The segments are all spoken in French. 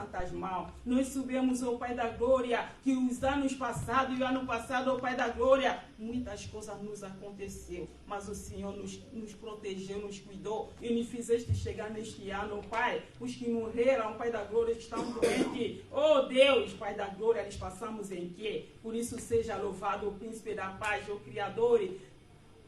santas mãos. Nós subimos, ó Pai da glória, que os anos passados e o ano passado, ó Pai da glória, muitas coisas nos aconteceu, mas o Senhor nos protegeu, nos cuidou e nos fizeste chegar neste ano, ó Pai. Os que morreram, Pai da glória, que estão doentes, ó Deus, Pai da glória, eles passamos em quê? Por isso seja louvado o Príncipe da Paz, o Criador,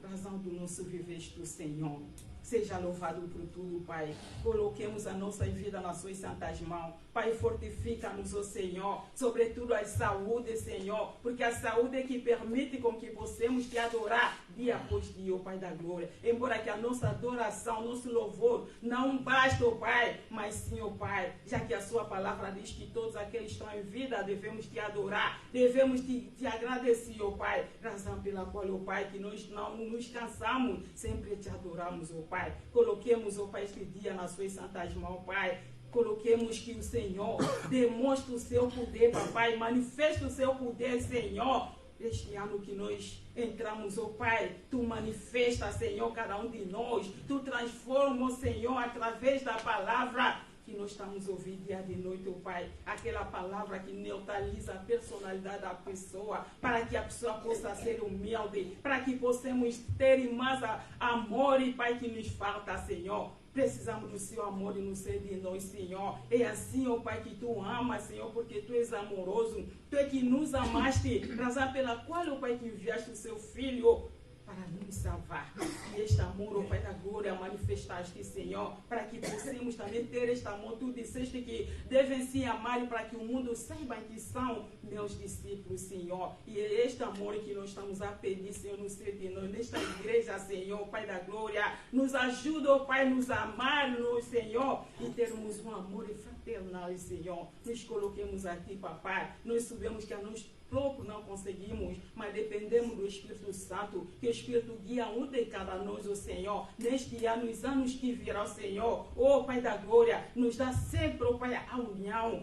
razão do nosso viver do Senhor. Seja louvado por tudo, Pai. Coloquemos a nossa vida nas suas santas mãos. Pai, fortifica-nos, ó Senhor, sobretudo a saúde, Senhor, porque a saúde é que permite com que possamos te adorar dia após dia, ó Pai da glória. Embora que a nossa adoração, nosso louvor não basta, ó Pai, mas sim, ó Pai, já que a sua palavra diz que todos aqueles que estão em vida devemos te adorar, devemos te agradecer, ó Pai, razão pela qual, ó Pai, que nós não nos cansamos, sempre te adoramos, ó Pai. Coloquemos, ó Pai, este dia nas suas santas mãos, Pai. Coloquemos que o Senhor demonstre o seu poder, papai, manifeste o seu poder, Senhor. Este ano que nós entramos, ó Pai, tu manifesta, Senhor, cada um de nós. Tu transforma, Senhor, através da palavra que nós estamos ouvindo dia de noite, ó Pai. Aquela palavra que neutraliza a personalidade da pessoa, para que a pessoa possa ser humilde, para que possamos ter mais amor, e Pai, que nos falta, Senhor. Precisamos do seu amor e no ser de nós, Senhor. É assim, ó Pai, que tu amas, Senhor, porque tu és amoroso. Tu é que nos amaste, razão pela qual, ó Pai, que enviaste o seu Filho para nos salvar. E este amor, ó Pai da glória, manifestaste, Senhor, para que possamos também ter este amor. Tu disseste que devem se amar para que o mundo saiba que são meus discípulos, Senhor. E é este amor que nós estamos a pedir, Senhor, no ser de nós, nesta igreja, Senhor, Pai da glória. Nos ajuda, ó Pai, nos amar-nos, Senhor, e termos um amor fraternal, Senhor. Nos coloquemos aqui, papai. Nós sabemos que a nós pouco não conseguimos, mas dependemos do Espírito Santo, que o Espírito guia um de cada nós, ó Senhor, neste ano, nos anos que virão, Senhor, ó Pai da glória, nos dá sempre, ó Pai, a união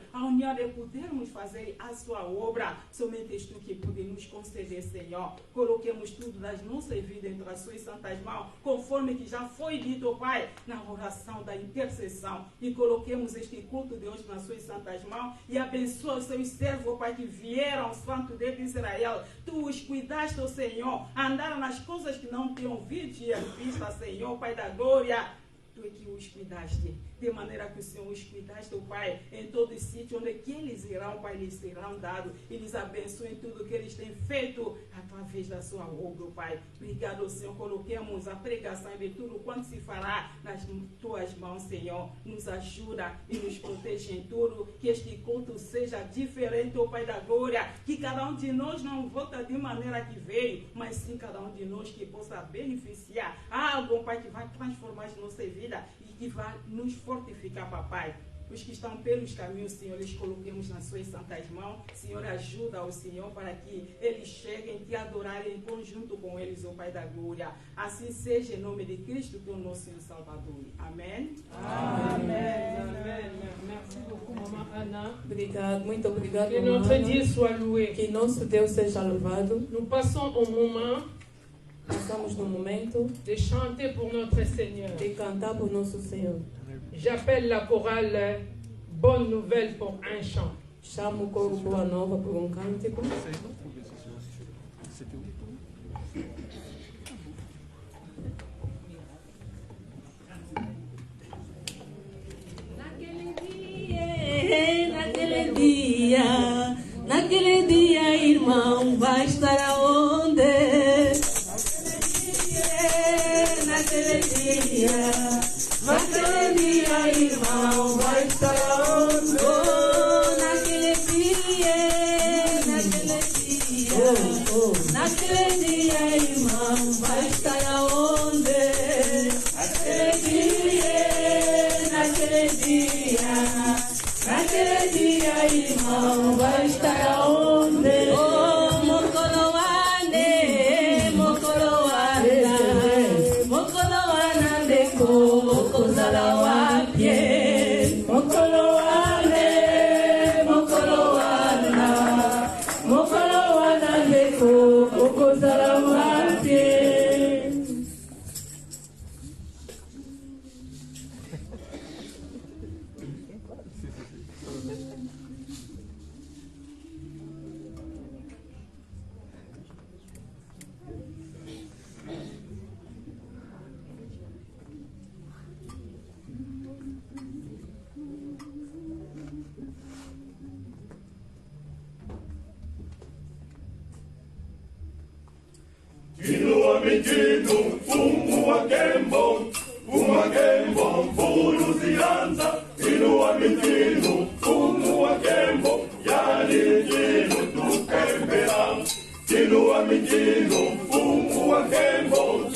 de podermos fazer a sua obra, somente és tu que pode nos conceder, Senhor. Coloquemos tudo das nossas vidas entre as suas santas mãos, conforme que já foi dito, ó Pai, na oração da intercessão, e coloquemos este culto de hoje nas suas santas mãos, e abençoa os seus servos, ó Pai, que vieram, Santo Deus de Israel. Tu os cuidaste, ó Senhor, andaram nas coisas que não tinham visto e vista, Senhor, Pai da glória. Tu é que os cuidaste, de maneira que o Senhor os cuidaste, ó Pai, em todo sítio onde que eles irão, Pai, lhes serão dados, e lhes abençoe em tudo que eles têm feito, através da sua obra, ó Pai. Obrigado, Senhor, coloquemos a pregação de tudo quanto se fará nas tuas mãos, Senhor. Nos ajuda e nos protege em tudo, que este culto seja diferente, ó Pai da glória, que cada um de nós não volta de maneira que veio, mas sim cada um de nós que possa beneficiar algo, ó Pai, que vai transformar as nossas vidas e que vai nos fortificar, papai. Os que estão pelos caminhos, Senhor, eles coloquemos nas suas santas mãos. Senhor, ajuda o Senhor para que eles cheguem te adorarem em conjunto com eles, ó Pai da glória. Assim seja, em nome de Cristo, teu nosso Senhor Salvador. Amém? Amém. Amém. Merci beaucoup, Maman Anna. Obrigado, muito obrigado. Que notre Dieu soit loué. Que nosso Deus seja louvado. Nous passons au moment Passamos no momento de chanter pour notre Seigneur. de cantar por nosso Senhor. J'appelle la chorale Bonne Nouvelle pour un chant. Chamo o coro Boa Nova por um cântico. Naquele dia, irmão, vai estar aonde? Naquele dia, irmão, vai estar aonde? Oh, naquele dia, naquele dia, irmão, vai estar aonde? Naquele dia, irmão, vai estar aonde? Oh, Mokoloane, Mokoloana deko, Mokozalawapye, Mokoloana deko, Mokozalawapye. mitinu mfumu wa Kembo, Mbuluzianza, inua mitinu mfumu wa Kembo, yani tinu tukembea, inua mitinu mfumu wa Kembo,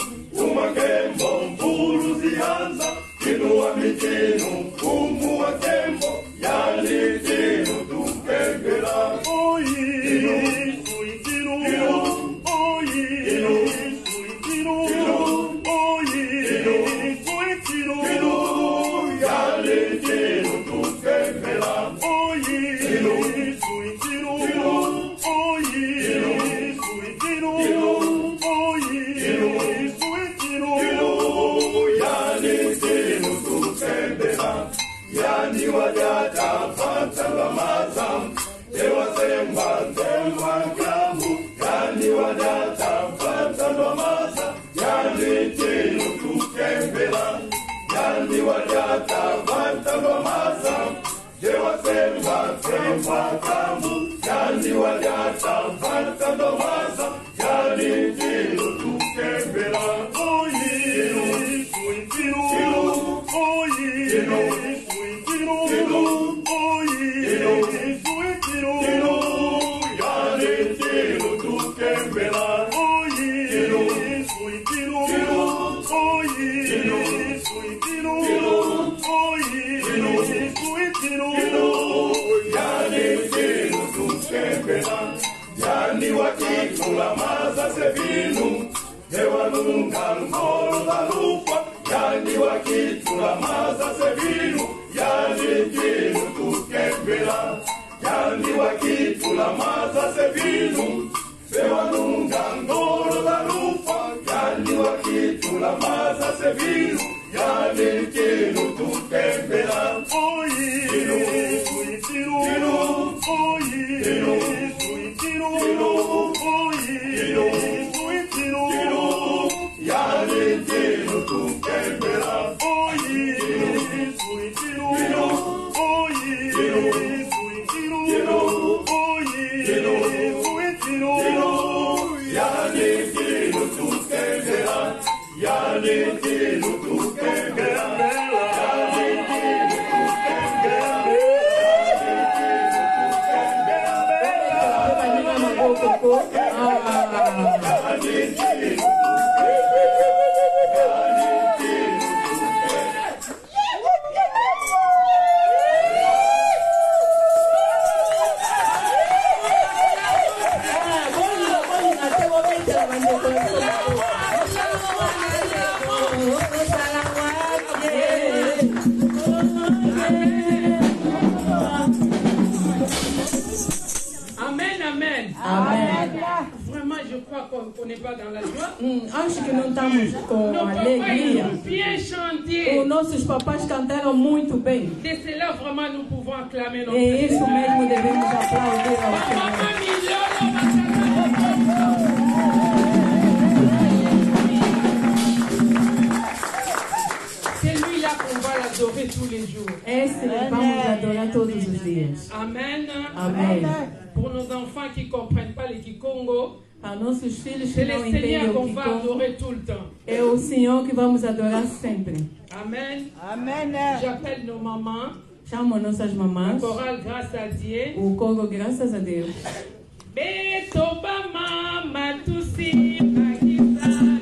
Mbuluzianza, inua mitinu mfumu wa Kembo, yani tinu tukembea. Yani wajata fatala mazam, dewa semba kamu. Yani wajata fatala mazam, yani tinu tukembela. Yani wajata fatala mazam, dewa semba kamu. Yani wajata fatala mazam, yani tinu tukembela. Yani wakikula maza sevinu, dewa nunga ngoro da lupa. Yani wakikula maza sevinu, yani tinu tukembela. Yani wakikula maza sevinu, dewa nunga ngoro da lupa. Yani wakikula maza sevinu, yani tinu tukembela. On n'est pas dans la joie. Acho que não estamos com alegria. Os nossos papais cantaram muito bem. Et c'est là vraiment nous pouvons acclamer notre E isso mesmo devemos aplaudir ao Senhor. C'est lui-là qu'on va l'adorer tous les jours. Esse vamos adorar todos os dias. Amen. Amém. Pour nos enfants qui ne comprennent pas les Kikongo, Para nossos filhos que c'est não le Seigneur entendem qu'on o que va conta, adorer tout le temps. é o Senhor que vamos adorar sempre. Amen. Amen. J'appelle nos mamans. Chamo nossas La mamãs, chorale grâce à Dieu. o coro graças a Deus. Betoba mama tusi makisa.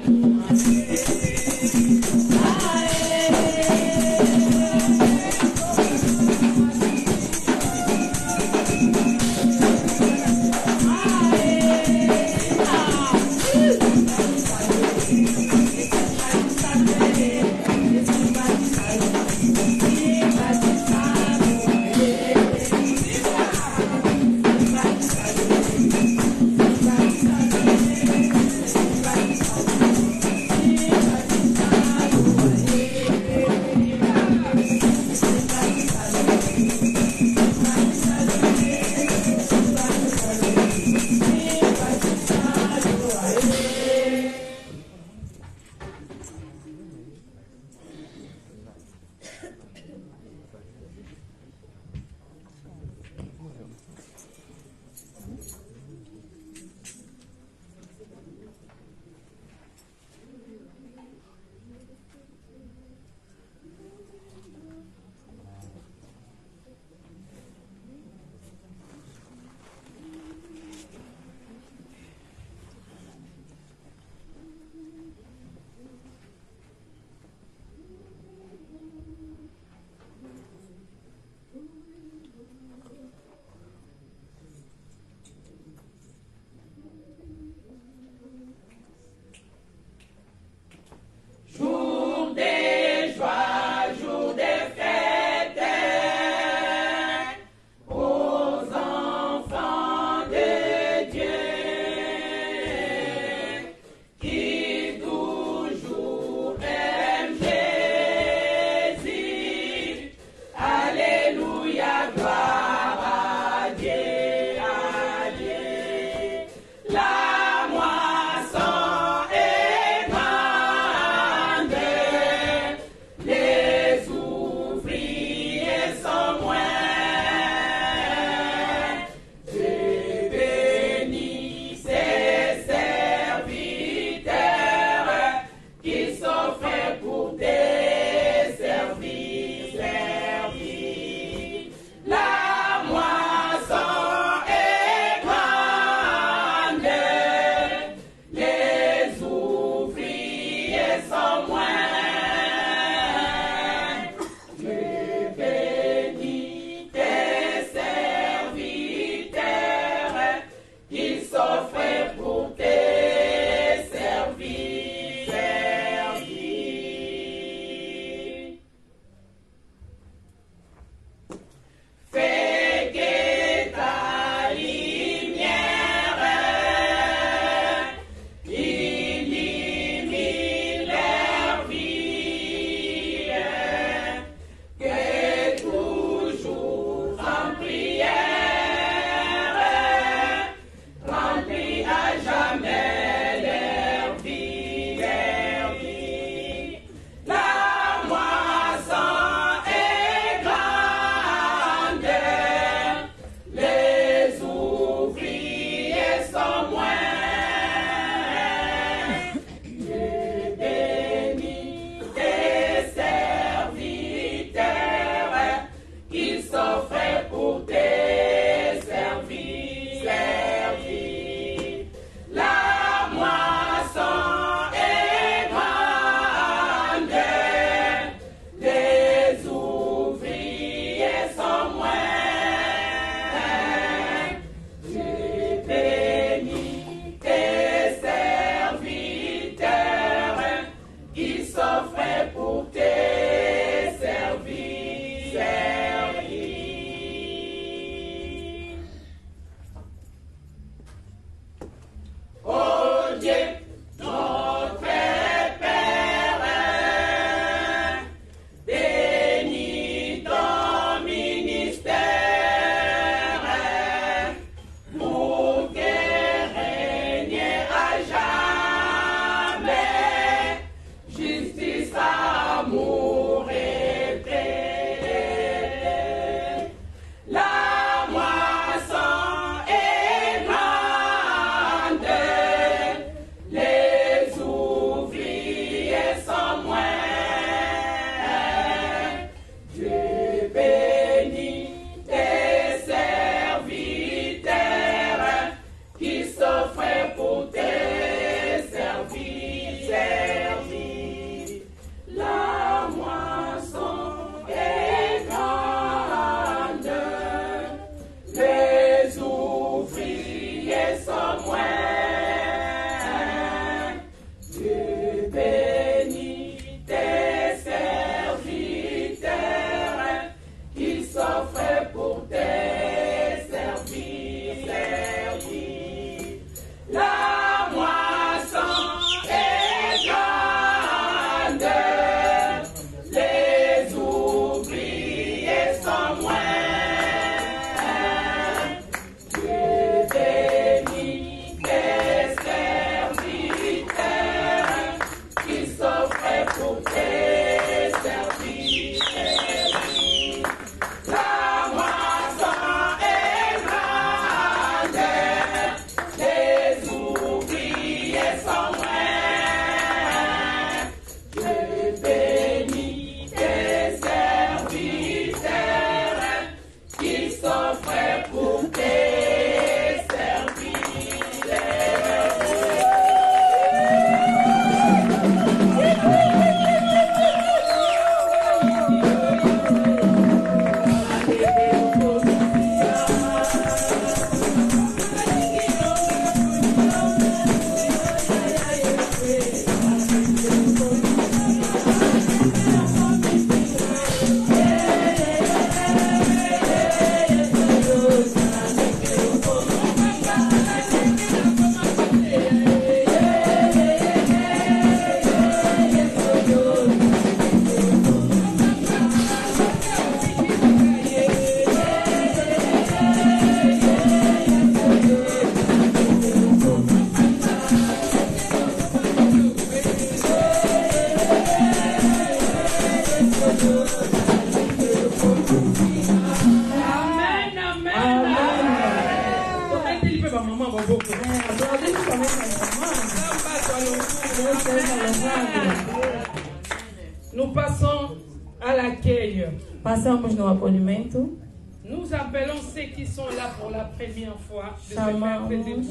Passamos no acolhimento. Nous appelons ceux qui sont là pour la première fois de se mettre Chamamos debout.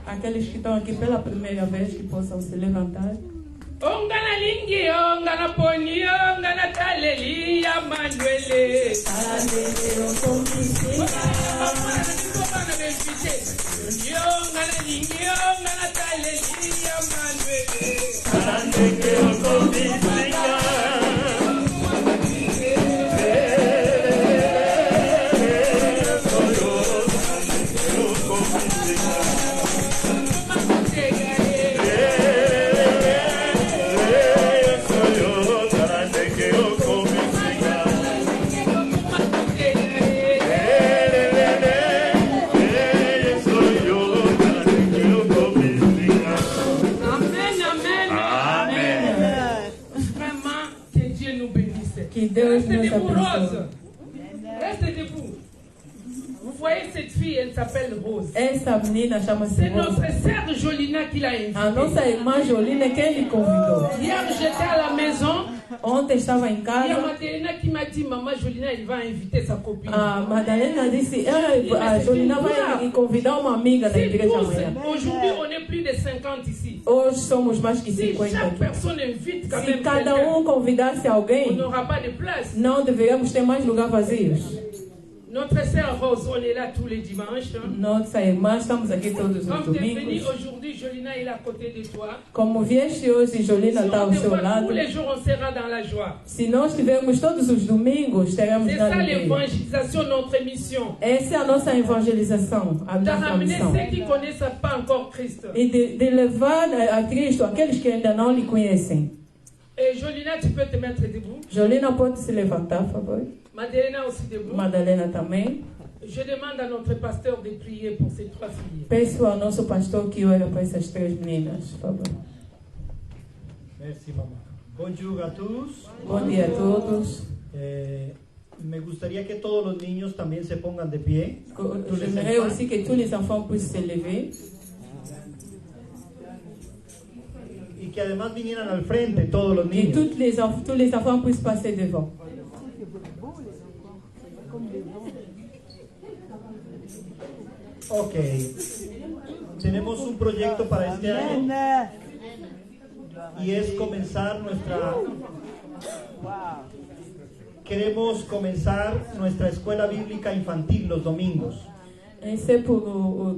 aqueles que estão aqui pela primeira vez que possam se levantar. Ongana lingi, ongana poni, ongana taleli, Emmanuel. Ongana lingi, ongana taleli, Que Deus Restez nos debout, abençoe. Rose. Restez debout. Vous voyez cette fille, elle s'appelle Rose. Essa menina chama-se C'est Rosa. notre sœur Jolina qui l'a invitée. A nossa irmã Jolina, quem lhe convidou. Hier, j'étais à la maison. Ontem estava em Il y a casa. Madeleine qui m'a dit, maman Jolina, elle va inviter sa copine. A Madalena disse: a Jolina vai convidar uma amiga da Si igreja tous, amanhã. aujourd'hui, on est plus de 50 ici. Hoje somos mais que Si 50 chaque aqui. personne invite quand Se même cada quelqu'un, convidasse on alguém, n'aura pas de place. não deveríamos ter mais lugar vazios. Notre sœur Rose, on est là tous les dimanches. Nossa irmã, estamos aqui todos os Comme tu es venu domingos. aujourd'hui, Jolina est à côté de toi. Como vieste hoje, Jolina Si está on ao te seu voit lado. tous les jours, on sera dans la joie. Se nós tivermos todos os domingos, teremos C'est na ça alegria. l'évangélisation, notre mission. Essa é a nossa evangelização, a De nossa ramener missão. ceux qui ne connaissent pas encore Christ. E de levar a Cristo aqueles que ainda não lhe conhecem. Et Jolina, tu peux te mettre debout. Jolina pode se levantar, por favor. Madeleine aussi debout. Madalena também. Je demande à notre pasteur de prier pour ces trois filles. Peço ao nosso pastor que ore para essas três meninas, por favor. Merci, maman. Bonjour a tous. Bom dia a todos. Me gustaría que todos los niños también se pongan de pie. J'aimerais aussi que tous les enfants puissent se lever. Y que además vinieran al frente todos los Que niños. tous les enfants puissent passer devant. Ok. Tenemos un proyecto para este año. Y es comenzar Queremos comenzar nuestra escuela bíblica infantil los domingos. Esse é por o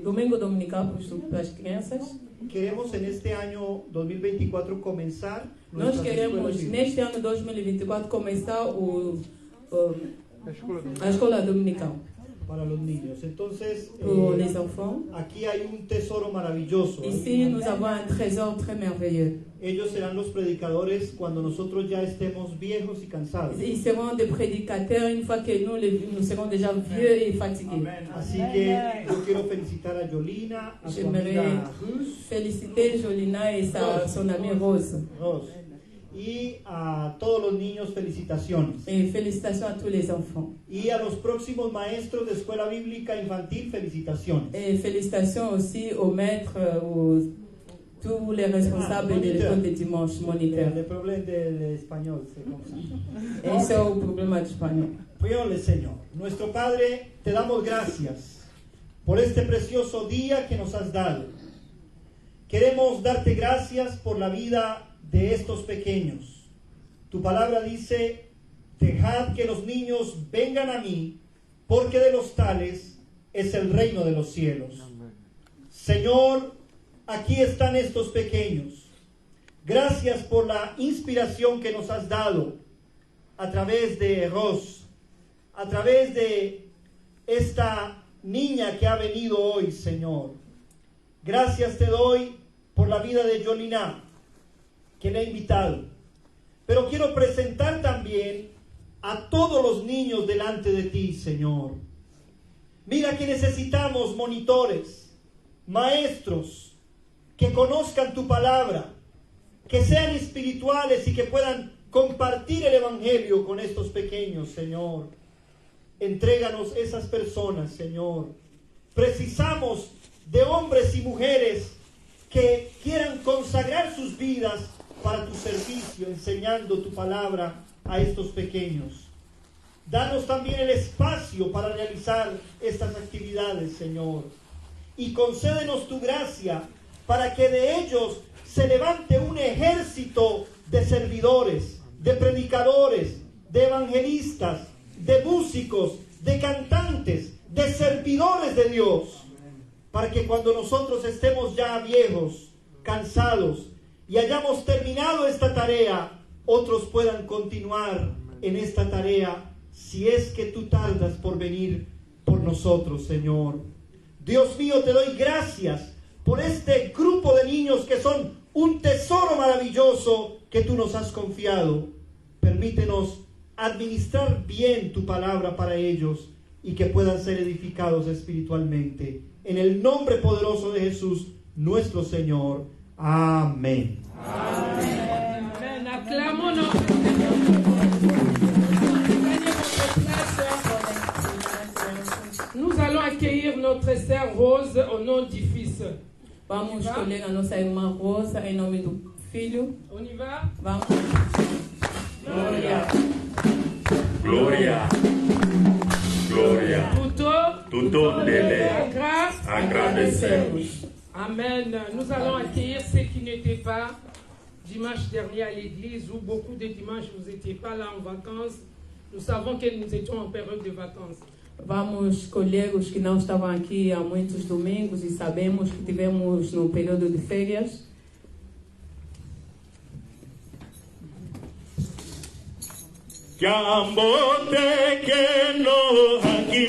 domingo dominical para as crianças. Queremos en este año 2024 comenzar Nós nuestras queremos, escuelas bíblicas. neste ano 2024, começar a escola dominical Para los niños. Entonces, para les enfants. aquí hay un tesoro maravilloso. Ici, nous avons un trésor très merveilleux. Ellos serán los predicadores cuando nosotros ya estemos viejos y cansados. Ils seront des prédicateurs une fois que nous serons déjà vieux et fatigués. Así que yo quiero felicitar a Yolina, a su J'aimerais amiga Rus, féliciter Jolina et son amie Rose. y a todos los niños felicitaciones. Et félicitations à tous les enfants. Y a los próximos maestros de escuela bíblica infantil felicitaciones. Et félicitations aussi aux maîtres, tous les responsables de l'école de dimanche, moniteurs. El problema del español. Esse é o problema do espanhol. Príole, Señor. Nuestro Padre, te damos gracias por este precioso día que nos has dado. Queremos darte gracias por la vida de estos pequeños. Tu palabra dice: dejad que los niños vengan a mí, porque de los tales es el reino de los cielos. Señor, aquí están estos pequeños. Gracias por la inspiración que nos has dado a través de Ros, a través de esta niña que ha venido hoy, Señor. Gracias te doy por la vida de Yolina, que le he invitado. Pero quiero presentar también a todos los niños delante de ti, Señor. Mira que necesitamos monitores, maestros, que conozcan tu palabra, que sean espirituales y que puedan compartir el evangelio con estos pequeños, Señor. Entréganos esas personas, Señor. Precisamos de hombres y mujeres que quieran consagrar sus vidas para tu servicio, enseñando tu palabra a estos pequeños. Danos también el espacio para realizar estas actividades, Señor. Y concédenos tu gracia para que de ellos se levante un ejército de servidores, de predicadores, de evangelistas, de músicos, de cantantes, de servidores de Dios, para que cuando nosotros estemos ya viejos, cansados y hayamos terminado esta tarea, otros puedan continuar en esta tarea, si es que tú tardas por venir por nosotros, Señor. Dios mío, te doy gracias por este grupo de niños que son un tesoro maravilloso que tú nos has confiado. Permítenos administrar bien tu palabra para ellos y que puedan ser edificados espiritualmente. En el nombre poderoso de Jesús, nuestro Señor. Amén. Amén. Amén. Acclamons notre Seigneur. Nous allons accueillir notre sœur Rose au nom du Fils. Vamos escolher a nossa irmã Rosa em nome do Filho. On y va? Vamos. Glória. Gloria. Gloria. Tudo dele. Agradecemos. Amen. Nous allons accueillir ceux qui n'étaient pas dimanche dernier à l'église, ou beaucoup de dimanches vous n'étiez pas là en vacances. Nous savons que nous étions en période de vacances. Vamos escolher os que não estavam aqui há muitos domingos e sabemos que tivemos no período de férias. Cambote que no aquí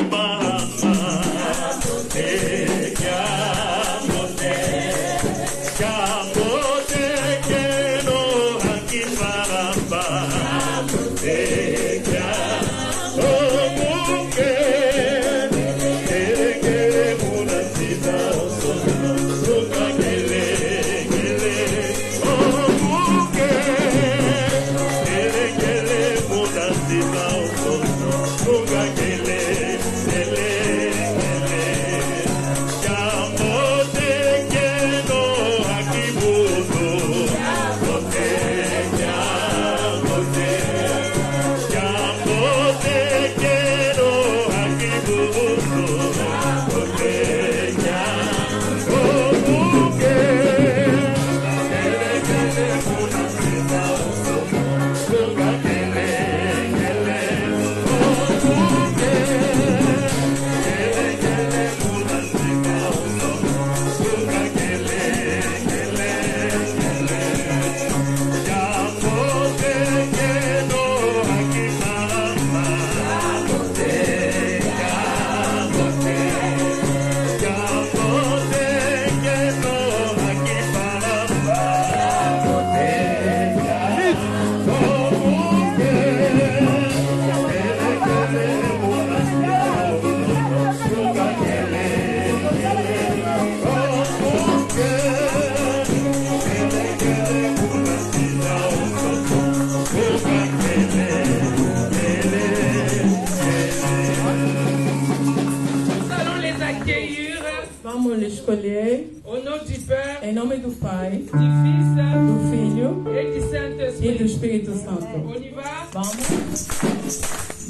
escolher au nom du Père, em nome do Pai, du Fils do Filho et du e do Saint-Esprit. Espírito Santo. On y va? Vamos.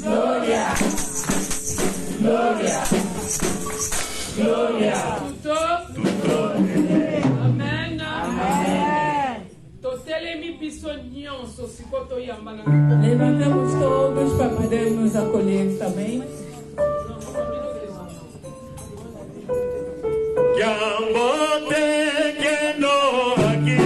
Glória. Glória. Glória. Tudo. Amen. Totelemi biso nyonso sikoto yambana. Levantamos todos para podermos acolher também. Cambote que no aquí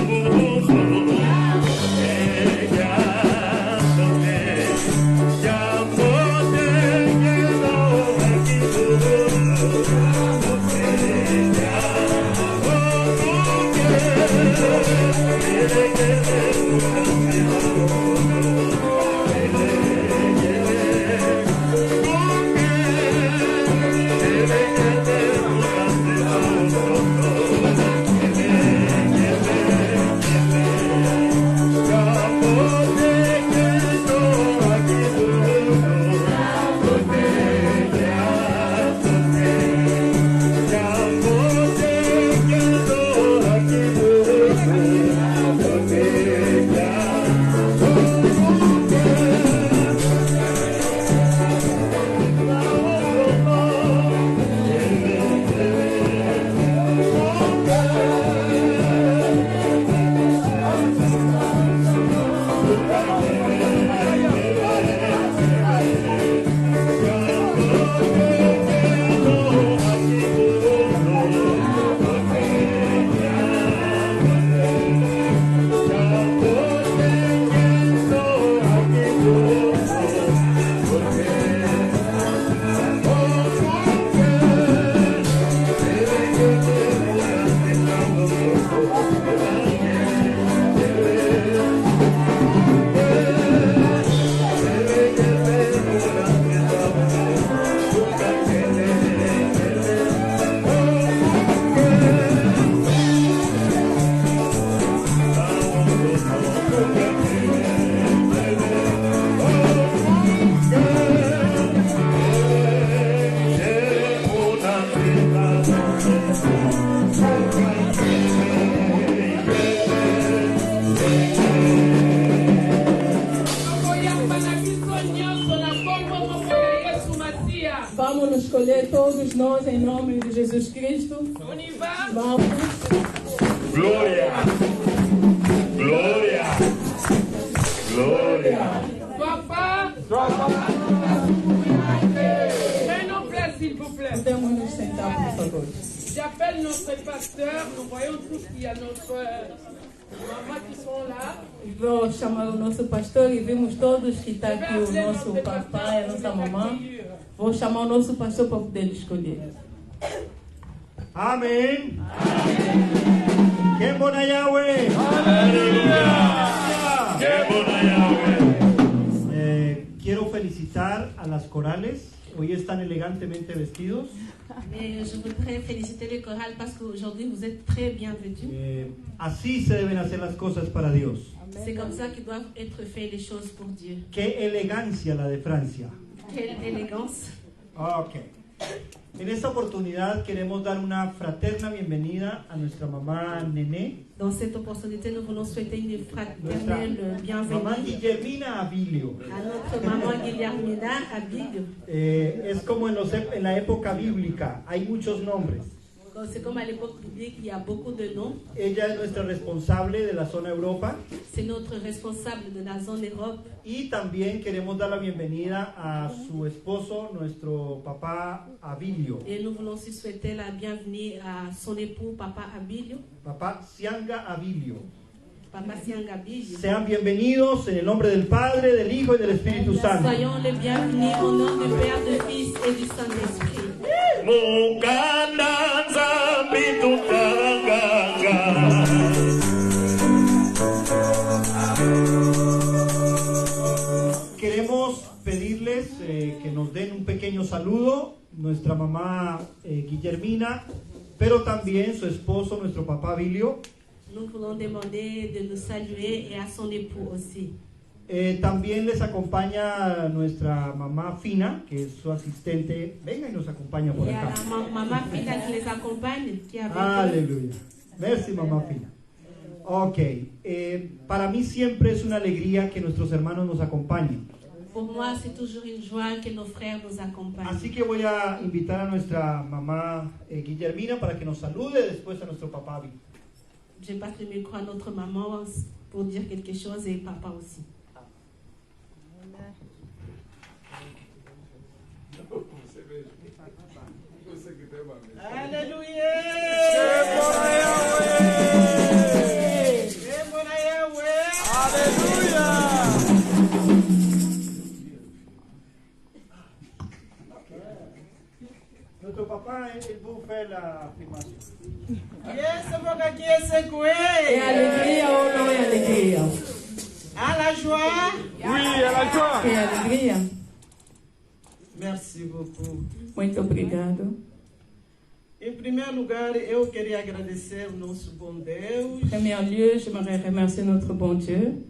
Vamos nos escolher todos nós em nome de Jesus Cristo. On y va? Vamos. Gloria. Gloria. Gloria. Papa. Prenons place, s'il vous plaît. Podemos nos sentar, por favor. J'appelle notre pasteur. Nous voyons tous qu'il y a notre maman qui sont là. Vou chamar o nosso pastor e vimos todos que está aqui o nosso papai, a nossa mamãe. Vou chamar o nosso pastor para poder escolher. Amén. ¡Qué buena Yahweh! Aleluya. ¡Qué buena Yahweh! Quiero felicitar a las corales. Hoy están elegantemente vestidos. Mais je voudrais féliciter les chorales parce qu'aujourd'hui vous êtes très bien vêtus. Así se deben hacer las cosas para Dios. C'est comme ça que doivent être faites les choses pour Dieu. ¡Qué elegancia la de Francia! Quelle élégance. Ok. En esta oportunidad queremos dar una fraterna bienvenida a nuestra mamá Nené, Dans cette opportunité, nous voulons souhaiter une nuestra fraternelle mamá bienvenue Guillermina Avilio. à notre maman Guillermina Abilio. Es como en la época bíblica, hay muchos nombres. C'est comme à l'époque biblique, il y a beaucoup de noms. Ella es nuestra responsable de la zona Europa C'est notre responsable de la zone Europe. y también queremos dar la bienvenida a su esposo, nuestro papá Avilio, Et nous voulons aussi souhaiter la bienvenue à son époux, Papa Abilio. papá Sianga Avilio. Papa Sianga Abilio. Sean bienvenidos en el nombre del Padre, del Hijo y del Espíritu Santo. Soyons les bienvenus au nom du Père, du Fils et du Saint-Esprit. Mukanda zambi tutanganga. Queremos pedirles que nos den un pequeño saludo, nuestra mamá Guillermina, pero también su esposo, nuestro papá Avilio. Nous voulons demander de nous saluer et à son époux aussi. También les acompaña nuestra mamá Fina, que es su asistente. Venga y nos acompaña por Il y a acá. la maman Fina qui les accompagne, qui est avec eux. Aleluya. Merci, mamá Fina. Ok. Para mí siempre es una alegría que nuestros hermanos nos acompañen. Pour moi, c'est toujours une joie que nos frères nous accompagnent. Así que voy a invitar a nuestra mamá Guillermina para que nos salude, después a nuestro papá Avi. Je passe le micro à notre maman pour dire quelque chose et papa aussi. Aleluya. ¡Qué buena Yahweh! Nuestro papá, él fue la afirmación. E essa boca aqui é secuê. É alegria ou não é alegria? À la joie. É alegria? Merci beaucoup. Muito obrigado. Em primeiro lugar, eu queria agradecer o nosso bom Deus, En premier lieu, j'aimerais remercier notre bon Dieu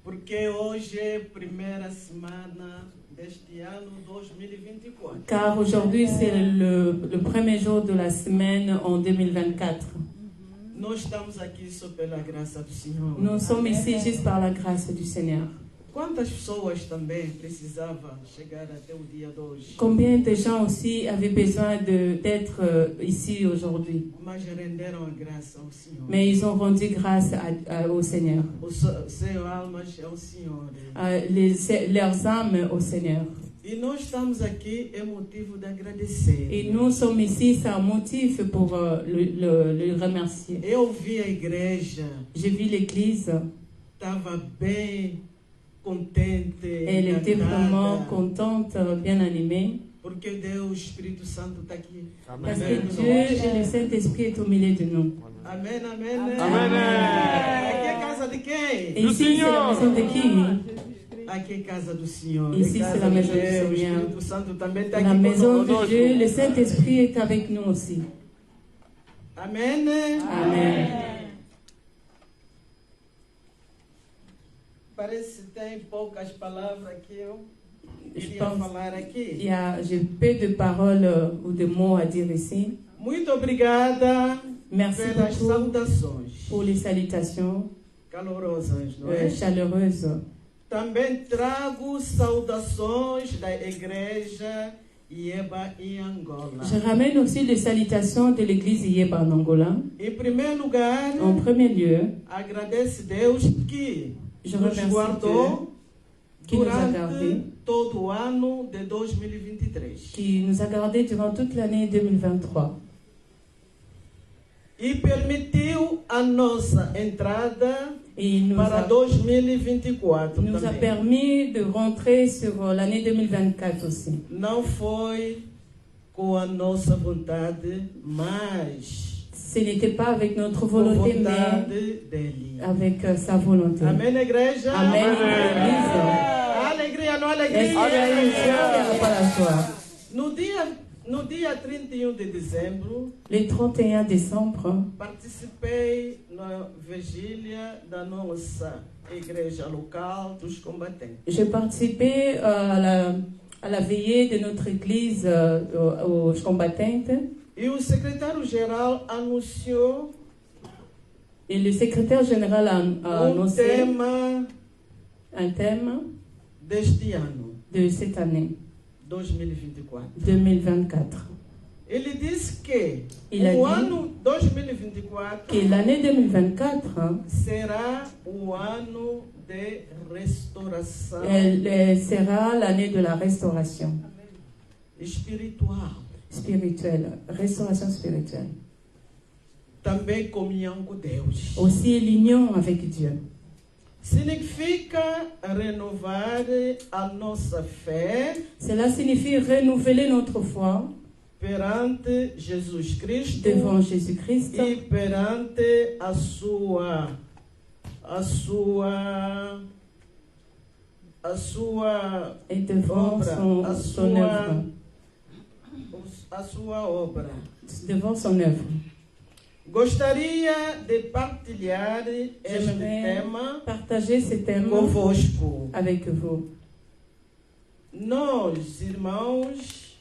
porque hoje é a primeira semana deste ano 2024. car aujourd'hui c'est le premier jour de la semaine en 2024. Nós estamos aqui só pela graça do Senhor. Nous sommes ici juste par la grâce du Seigneur. Quantas pessoas também precisavam chegar até o dia de hoje? Combien de gens aussi avaient besoin d'être ici aujourd'hui? Mas renderam a graça ao Senhor. Mais ils ont rendu grâce au Seigneur. O seu almas ao Senhor. Leurs âmes au Seigneur. E nós estamos aqui é motivo de agradecer. Et nous sommes ici, c'est un motif pour le remercier. Eu vi a igreja, J'ai vu l'église, estava bem contente, elle était vraiment encantada, contente, bien animée, porque Deus, Espírito Santo está aqui. parce que Dieu et le Saint-Esprit est au milieu de nous. Amém, amém. Amém. Aqui é casa de Et quem? ici, c'est la maison de qui? Aqui é casa do Senhor. Ici, É casa c'est la de maison du Deus, o Seigneur. Espírito Santo também está aqui La maison conosco. de Dieu, le Saint-Esprit est avec nous aussi. Amém. Amen. Parece que tem poucas palavras que eu Je queria pense falar aqui. j'ai peu de paroles ou de mots à dire ici. Muito obrigada Merci pelas beaucoup saudações pour les salutations calorosas, não é? chaleureuses. Também trago saudações da igreja Yeba em Angola. Je ramène aussi les salutations de l'église Yeba en Angola. Em primeiro lugar, En premier lieu, agradece Deus que je nos remercie guardou Dieu qui nous a gardés, durante todo o ano de 2023 qui nous a gardés durant toute l'année 2023 e permitiu a nossa entrada et il para 2024 nous a também. permis de rentrer sur l'année 2024 aussi. Não foi com a nossa vontade, mas Ce n'était pas avec notre com volonté, mais vontade dele. avec sa volonté. Amém, igreja? Amen. Église. Alegria, não Est-ce qu'il y a alegria? une joie ou il n'y a pas la joie? No dia 31 de dezembro, Le 31 décembre, participei na vigília da nossa igreja local dos combatentes. j'ai participé à la veillée de notre église aux combattantes E o secretário-geral anunciou et le secrétaire général a annoncé un thème deste ano, de cette année 2024. 2024. Ele disse que Il a o dit ano 2024 que l'année 2024 será o ano de restauração elle sera l'année de la restauration espiritual, spirituelle, restauration spirituelle. também comunhão com Deus. Aussi l'union avec Dieu. Significa renovar a nossa fé Cela signifie renouveler notre foi perante Jesus Cristo devant Jésus-Christ e perante a sua et devant obra, son œuvre. a sua obra. Devant son œuvre. Gostaria de partilhar este J'aimerais tema partager ce thème convosco. avec vous. Nós, irmãos,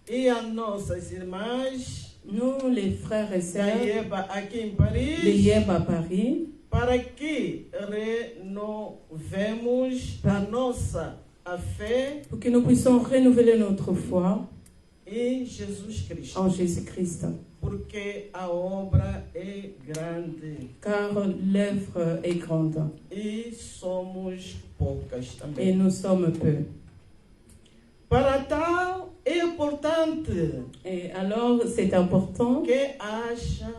e as nossas irmãs Nous, les frères et da sœurs IEBA aqui em de Paris, Yeb à Paris, para que renovemos a nossa fé pour que nous puissions renouveler notre foi em Jesus Cristo. en Jésus-Christ. Porque a obra é grande Car l'œuvre est grande e somos poucas et também. nous sommes peu. Para tal, é importante Et alors, c'est important que haja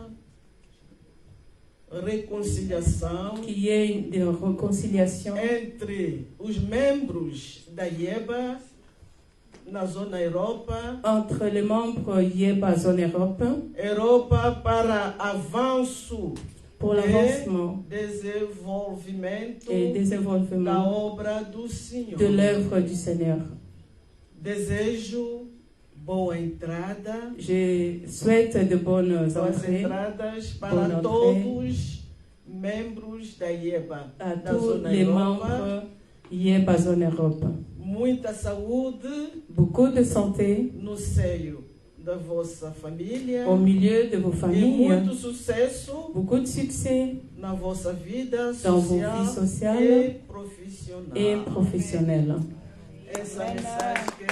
reconciliação qu'il y ait une réconciliation entre os membros da IEBA na zona Europa, entre les membres Yeb à Zone Europe Europa para avanço pour e l'avancement desenvolvimento et da développement obra do Senhor. de l'œuvre du Seigneur. Desejo boa entrada, Je souhaite de bonnes boas entrées entradas para Boa entrée. todos membros da IEBA à da tous zona les Europa. membres Yeb à Zone Europe. Muita saúde Beaucoup de santé no seio da vossa família au milieu de vos e familles, muito sucesso beaucoup de succès na vossa vida dans vos social vies sociales e profissional. et professionnelles. Essa mensagem que eu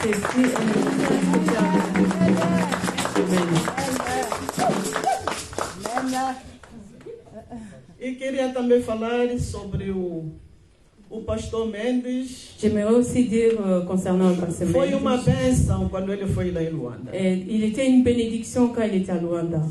Ceci est le message que j'ai avec vous. Amen. E queria também falar sobre o pastor Mendes. J'aimerais aussi dire concernant le pasteur Foi uma Mendes, bênção quando ele foi lá em Luanda. il était une bénédiction quand il était à Luanda.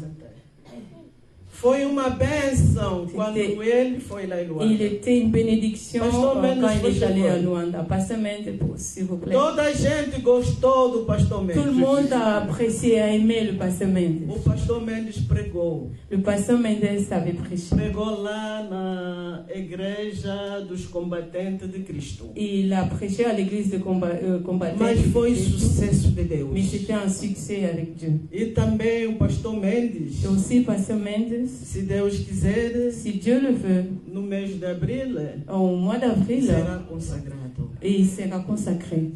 Foi uma bênção C'était- quando ele foi lá em Luanda. Il était une bénédiction Pasteur Mendes, quand il est foi allé à chegou. Luanda. Pasteur Mendes, s'il vous plaît. Toda a gente gostou do pastor Mendes. Tout le monde a apprécié, a aimé le pasteur Mendes. O pastor Mendes pregou. Le pasteur Mendes avait prêché. Pregou lá na igreja dos combatentes de Cristo. Il a prêché à l'église de combattants. Mas foi sucesso de Deus. Mais c'était un succès avec Dieu. E também o pastor Mendes, Et aussi, pasteur Mendes, se Deus quiser, si Dieu le veut, no mês de abril, au mois d'avril, será consagrado. il sera consacré.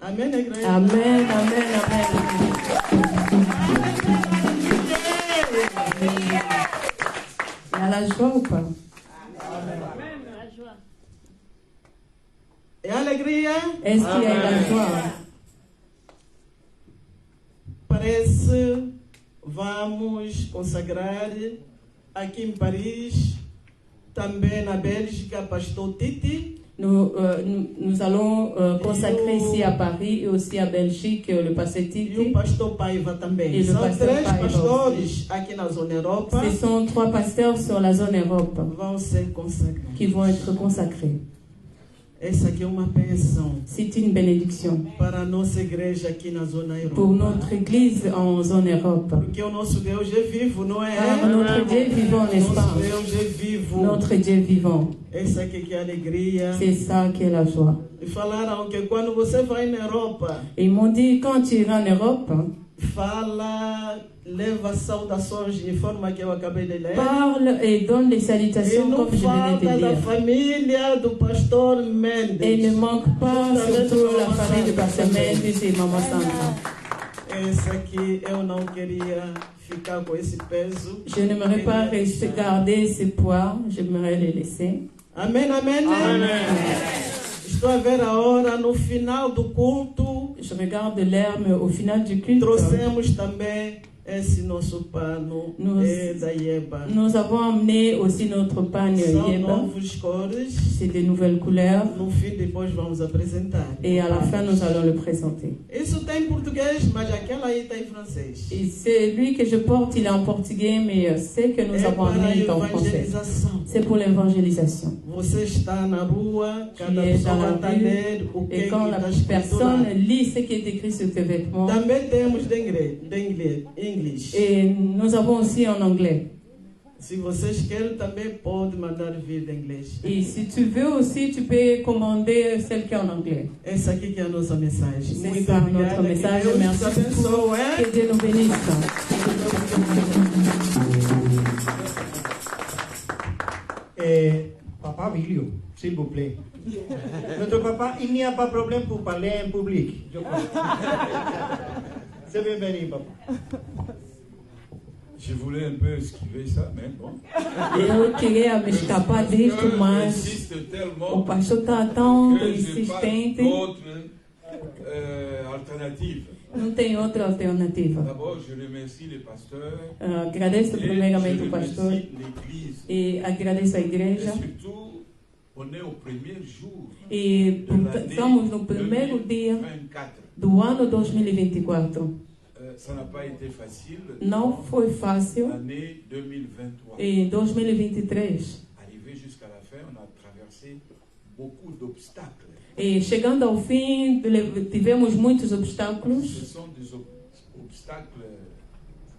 Amém, igreja? Amen, amen, amen. Il y a la joie ou pas? É alegria? Est-ce qu'il y a la joie? parece, vamos consagrar aqui em Paris, também na Bélgica, pastor Titi. Nous allons consacrer ici à Paris et aussi à Belgique le pasteur E o Titi. pastor Paiva também. E o São pastor 3 Paiva pastores aqui na zona Europa Ce sont 3 pasteurs sur la zone Europe vão ser consagrados. qui vont être consacrés. Essa aqui é uma bênção C'est une bénédiction para a nossa igreja aqui na zona pour Europa. notre église en zone Europe. Porque o nosso Deus é vivo, não é? Car notre Dieu vivant, n'est-ce pas? Nosso Deus é vivo. Notre Dieu vivant. Essa aqui que é a alegria. C'est ça qui est la joie. E falaram que quando você vai na Europa, Et ils m'ont dit, quand tu iras en Europe, fala, leva saudações de forma que eu acabei de ler. parle et donne les E salutations não comme je venais de falta da dire. família do pastor Mendes. Et ne manque pas surtout la famille de Pasteur Mendes et Maman Sandra. Essa aqui eu não queria ficar com esse peso. Je n'aimerais pas rester garder ce poids, j'aimerais les laisser. Amém, amém. Estou a ver a hora no final do culto. Je regarde l'heure, mais au final du culte, Trouxemos também esse nosso pano da Ieba. nous avons amené aussi notre pagne São Yeba. novos cores. C'est des nouvelles couleurs. No fim, depois vamos apresentar. Et à la fin, nous allons le présenter. Isso tem em português, mas aquela aí está em francês. Et celui que je porte, il est en portugais, mais ce que nous É avons para a amené est en français. evangelização. C'est pour l'évangélisation. Você está na rua, cada Qui est dans pessoa la está rue, lendo o que Et quand la está personne escrito lit ce qui est écrit sur tes vêtements, lá. Também temos de inglês. et nous avons aussi en anglais. Se vocês querem, também pode mandar vir de inglês. Et si tu veux aussi, tu peux commander celle qui est en anglais. Essa aqui que é a nossa mensagem. C'est Muito ça obrigada. notre message. Que Deus Merci te abençoe, beaucoup. hein? Que Dieu nous bénisse. Papa Vilio, s'il vous plaît. Notre papa, il n'y a pas de problème pour parler en public, je crois. C'est bienvenu, papa. Je voulais un peu esquiver ça, mais bon. Eu queria me escapar disto, Dieu mas insiste o tellement pastor está tão que je n'ai pas insistente. d'autres alternatives. Não tem outra alternativa. D'abord, je remercie les pasteurs Agradeço et primeiramente je o pastor remercie l'Église. e agradeço a Et igreja. surtout, on est au premier jour E de l'année estamos no primeiro dia 2024. do ano 2024. Ça n'a pas été facile. Não foi fácil. L'année 2023. Em 2023. Arrivé jusqu'à la fin, on a traversé beaucoup d'obstacles. E chegando ao fim, tivemos muitos obstáculos. Ce sont des obstacles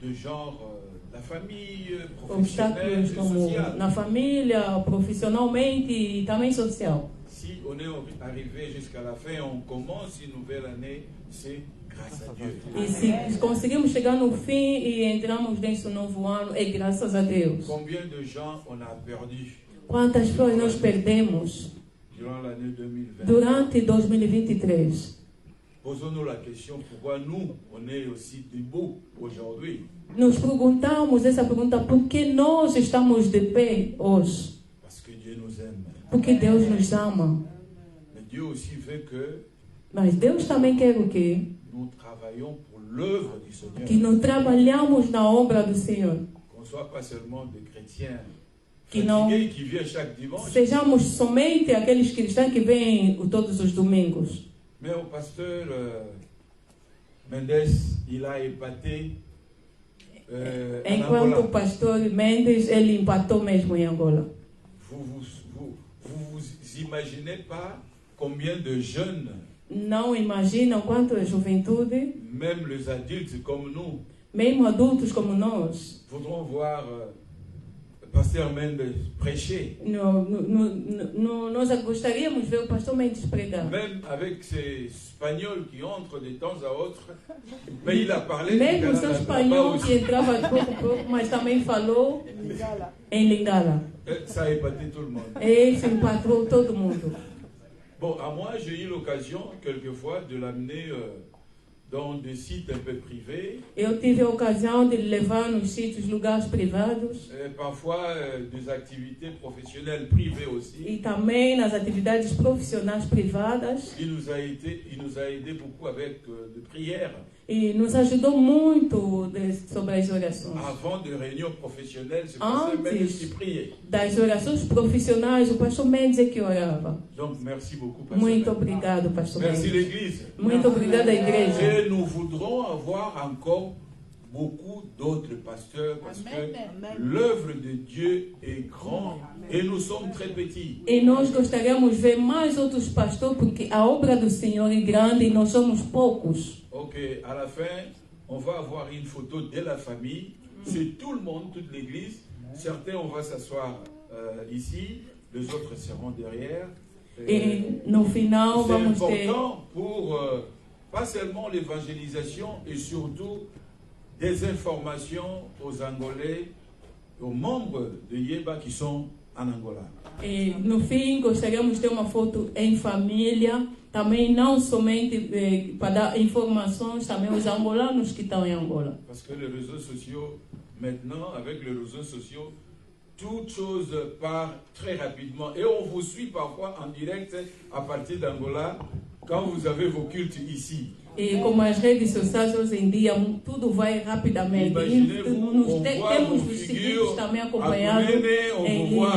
de genre la famille, professionnelle Obstáculos et como sociale. na família, profissionalmente e também social. Si on est arrivé jusqu'à la fin, on commence une nouvelle année, c'est grâce à Dieu. E se conseguimos chegar no fim e entramos nesse novo ano, é graças a Deus. Combien de gens on a perdu Quantas pessoas nós perdemos durant l'année 2020? durante 2023? Posons-nous la question, pourquoi nous, on est aussi debout aujourd'hui? Nos perguntamos essa pergunta, por que nós estamos de pé hoje? Parce que Dieu nous aime. Porque Deus nos ama. Mais Dieu aussi veut que Mas Deus também quer o quê? nous travaillons pour l'œuvre du Seigneur. Que nós trabalhamos na obra do Senhor. Qu'on ne soit pas seulement des chrétiens Que não fatigués qui viennent chaque dimanche. sejamos somente aqueles cristãos que vêm todos os domingos. Mais au pasteur Mendes, il a épaté en Enquanto o Angola. pastor Mendes, ele empatou mesmo em Angola. Vous imaginez pas combien de jeunes, Não imaginam quanto a juventude, même les adultes comme nous, mesmo adultos como nós, voudront voir pasteur Mendes prêcher. nós gostaríamos de ver o pastor Mendes pregar. Même avec ces Espagnols qui entrent de temps à autre, mais il a parlé Mesmo o seu là-bas espanhol aussi. que entrava de pouco a pouco, mas também falou em Lingala. Ça a épaté tout le monde. E isso empatou todo mundo. Bon, à moi, j'ai eu l'occasion, quelquefois, de l'amener dans des sites un peu privés. Eu tive a ocasião de levar nos sítios, lugares privados. Parfois des activités professionnelles privées aussi. E também nas atividades profissionais privadas. Il nous a aidé beaucoup avec de prières. E nos ajudou muito sobre as orações. Avant de réunions professionnelles, c'est pasteur Mendes qui priait. Das orações profissionais, o pastor Mendes é que orava. Donc, merci beaucoup, pasteur Muito Mendes. obrigado, pastor Merci Mendes. l'Église. Muito obrigada, igreja. Et nous voudrons avoir encore beaucoup d'autres pasteurs parce que l'œuvre de Dieu est grande et nous sommes très petits. E nós gostaríamos de ver mais outros pastores porque a obra do Senhor é grande e nós somos poucos. Ok, à la fin, on va avoir une photo de la famille. C'est tout le monde, toute l'église. Certains, on va s'asseoir ici, les autres seront derrière. E no final C'est vamos ter... important pour pas seulement l'évangélisation et surtout des informations aux Angolais, aux membres de Yeba qui sont en Angola. E no fim gostaríamos de ter uma foto em família, também não somente para dar informações também aos angolanos que estão em Angola. Parce que les réseaux sociaux, maintenant, avec les réseaux sociaux, toute chose part très rapidement. Et on vous suit parfois en direct à partir d'Angola quand vous avez vos cultes ici. E como as redes sociais hoje em dia, tudo vai rapidamente. Temos os seguintes também acompanhando em linha.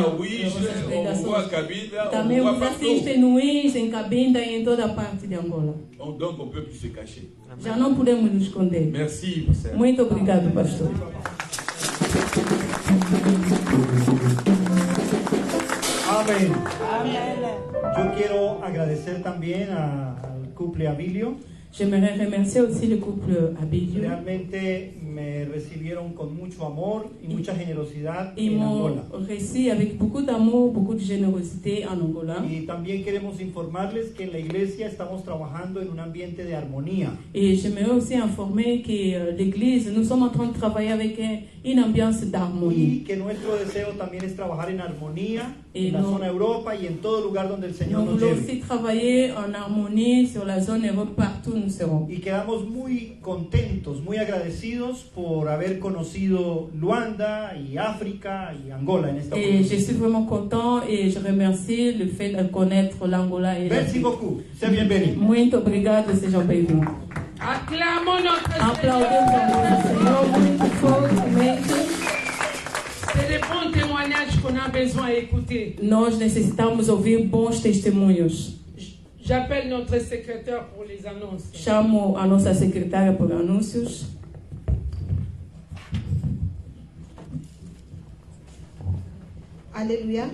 Também os assistem no Wish, em Cabinda e em toda a parte de Angola. Donc on peut plus se cacher. Já não podemos nos esconder. Merci, pasteur. Muito obrigado, pastor. Amén. Yo quiero agradecer también al couple Abilio. J'aimerais remercier aussi le couple Abilio. Realmente me recibieron con mucho amor y mucha generosidad Ils en m'ont Angola. reçu avec beaucoup d'amour, beaucoup de générosité en Angola. Y también queremos informarles que en la iglesia estamos trabajando en un ambiente de armonía. Et j'aimerais aussi informer que l'église, nous sommes en train de travailler avec une ambiance d'harmonie. Y que nuestro deseo también es trabajar en armonía Y en la no- zona Europa y en todo lugar donde el Señor Nous nos voulons lleve. aussi travailler en harmonie sur la zone Europe, partout où nous serons. Y quedamos muy contentos, muy agradecidos por haber conocido Luanda y África y Angola en esta Et je oportunidad. suis vraiment content et je remercie le fait de connaître l'Angola et Merci l'Afrique. beaucoup. Sea bienvenido. Muito obrigado, sejam bem-vindos. Acclamons notre Aplaudimos Seigneur. ao Senhor muito fortemente. C'est des bons témoignages qu'on a besoin d'écouter. Nós necessitamos ouvir bons testemunhos. J'appelle notre secrétaire pour les annonces. Chamo a nossa secretária por anúncios. Alléluia.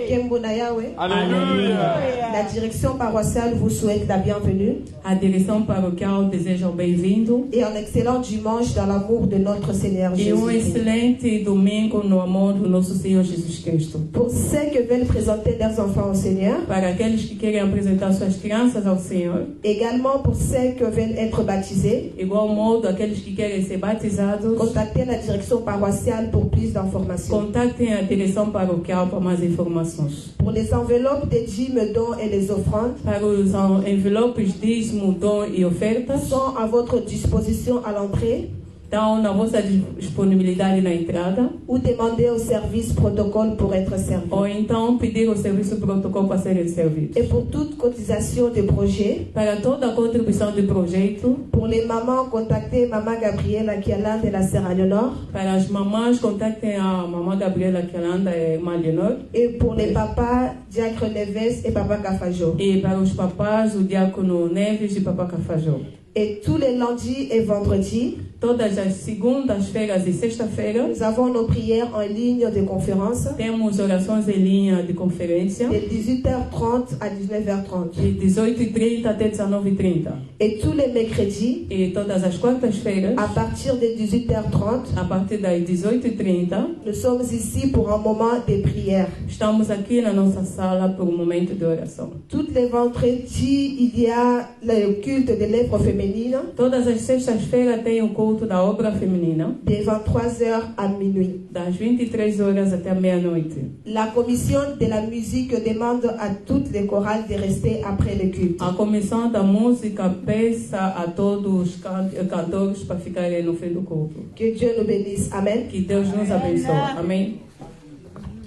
Kembona Yahweh. Aleluia. La direction paroissiale vous souhaite la bienvenue A direção paroquial deseja o bem-vindo et un excellent dimanche dans l'amour de notre Seigneur e Jésus. excelente domingo no amor do nosso Senhor Jesus Cristo. Pour ceux qui veulent présenter leurs enfants au Seigneur, Para aqueles que querem apresentar suas crianças ao Senhor, également pour ceux qui veulent être baptisés, igual modo aqueles que querem ser batizados, contactez la direction paroissiale pour plus d'informations. contactem a direção paroquial para mais informações. Pour les enveloppes des dîmes, dons et les offrandes, Para os envelopes, dízimo, dom e ofertas, sont à votre disposition à l'entrée estão na vossa disponibilidade na entrada, ou demandez au service protocole pour être servi. ou então pedir o serviço protocolo para serem servidos. Et pour toute cotisation de projet, Para toda a contribuição de projeto, pour les mamans, contactez Maman Gabriela qui est l'un de la Sierra Leone. para as mamães, contactem a mamã Gabriela Quelanda e irmã Leonor. Et pour les papas, Diacre Neves et Papa Kafajo. E para os papás, o diácono Neves e Papa Cafajó. Et tous les lundis et vendredis, Todas as segundas-feiras e sexta-feiras, nous avons nos prières en ligne de conférence temos orações em linha de conferência, de 18h30 à 19h30. de 18h30 até 19h30. Et tous les mercredis, E todas as quartas-feiras, à partir de 18h30, a partir das 18h30, nous sommes ici pour un moment de prière. estamos aqui na nossa sala por um momento de oração. Toutes les vendredis, il y a le culte de l'œuvre féminine féminine Todas as sextas-feiras tem o culto da obra feminina, de 23h à minuit. das 23 horas até a meia-noite. La commission de la musique demande à toutes les chorales de rester après le culte. A comissão da música peça a todos os cantores para ficarem no fim do culto. Que Dieu nous bénisse. Amen. Que Deus nos abençoe. Amém.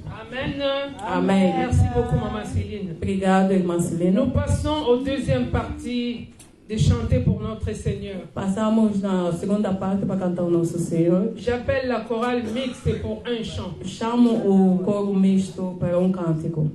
Amen. Amém. Merci beaucoup, Maman Céline. Obrigado, irmã Celina. Nous passons aux deuxième partie de chanter pour notre Seigneur. Passamos na segunda parte para cantar o nosso Senhor. J'appelle la chorale mixte pour un chant. Chamo o coro misto para um cântico.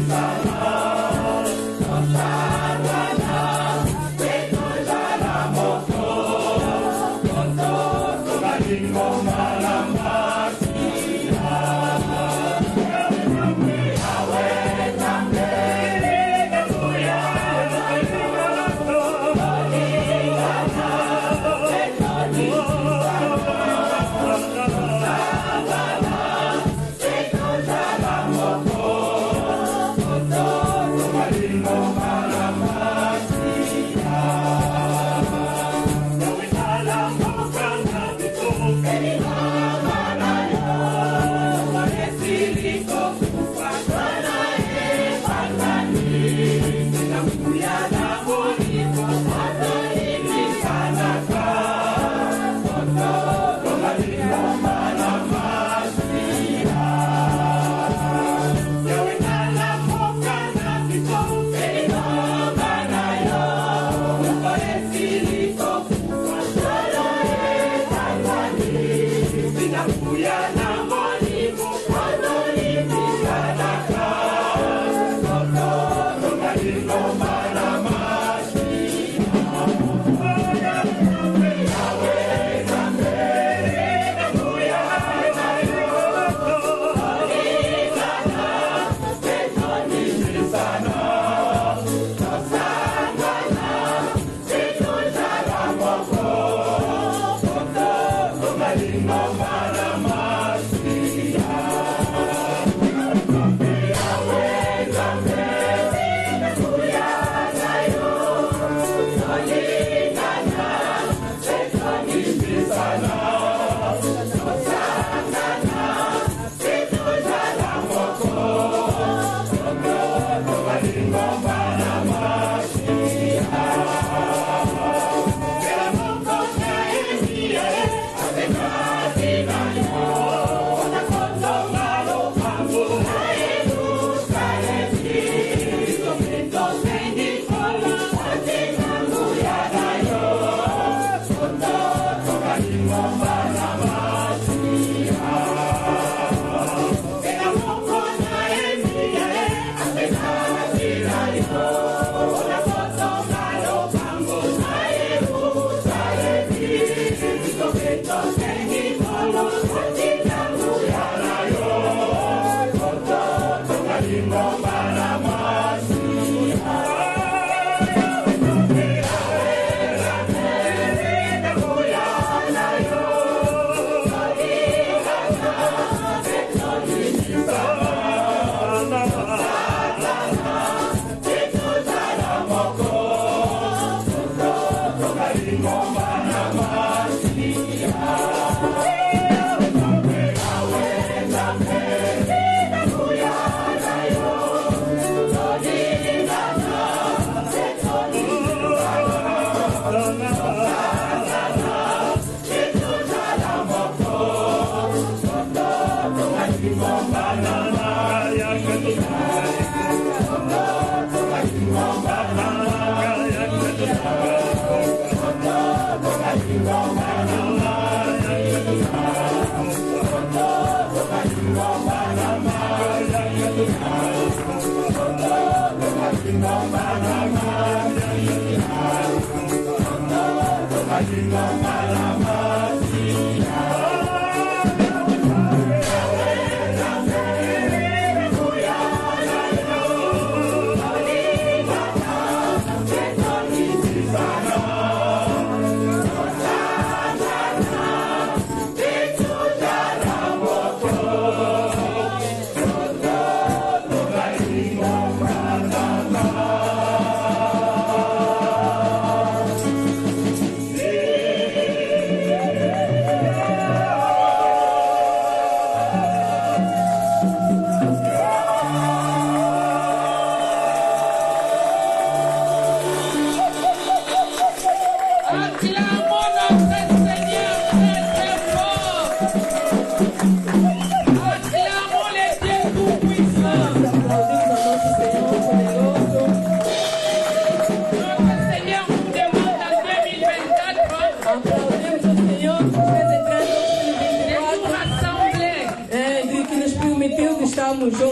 Petróleo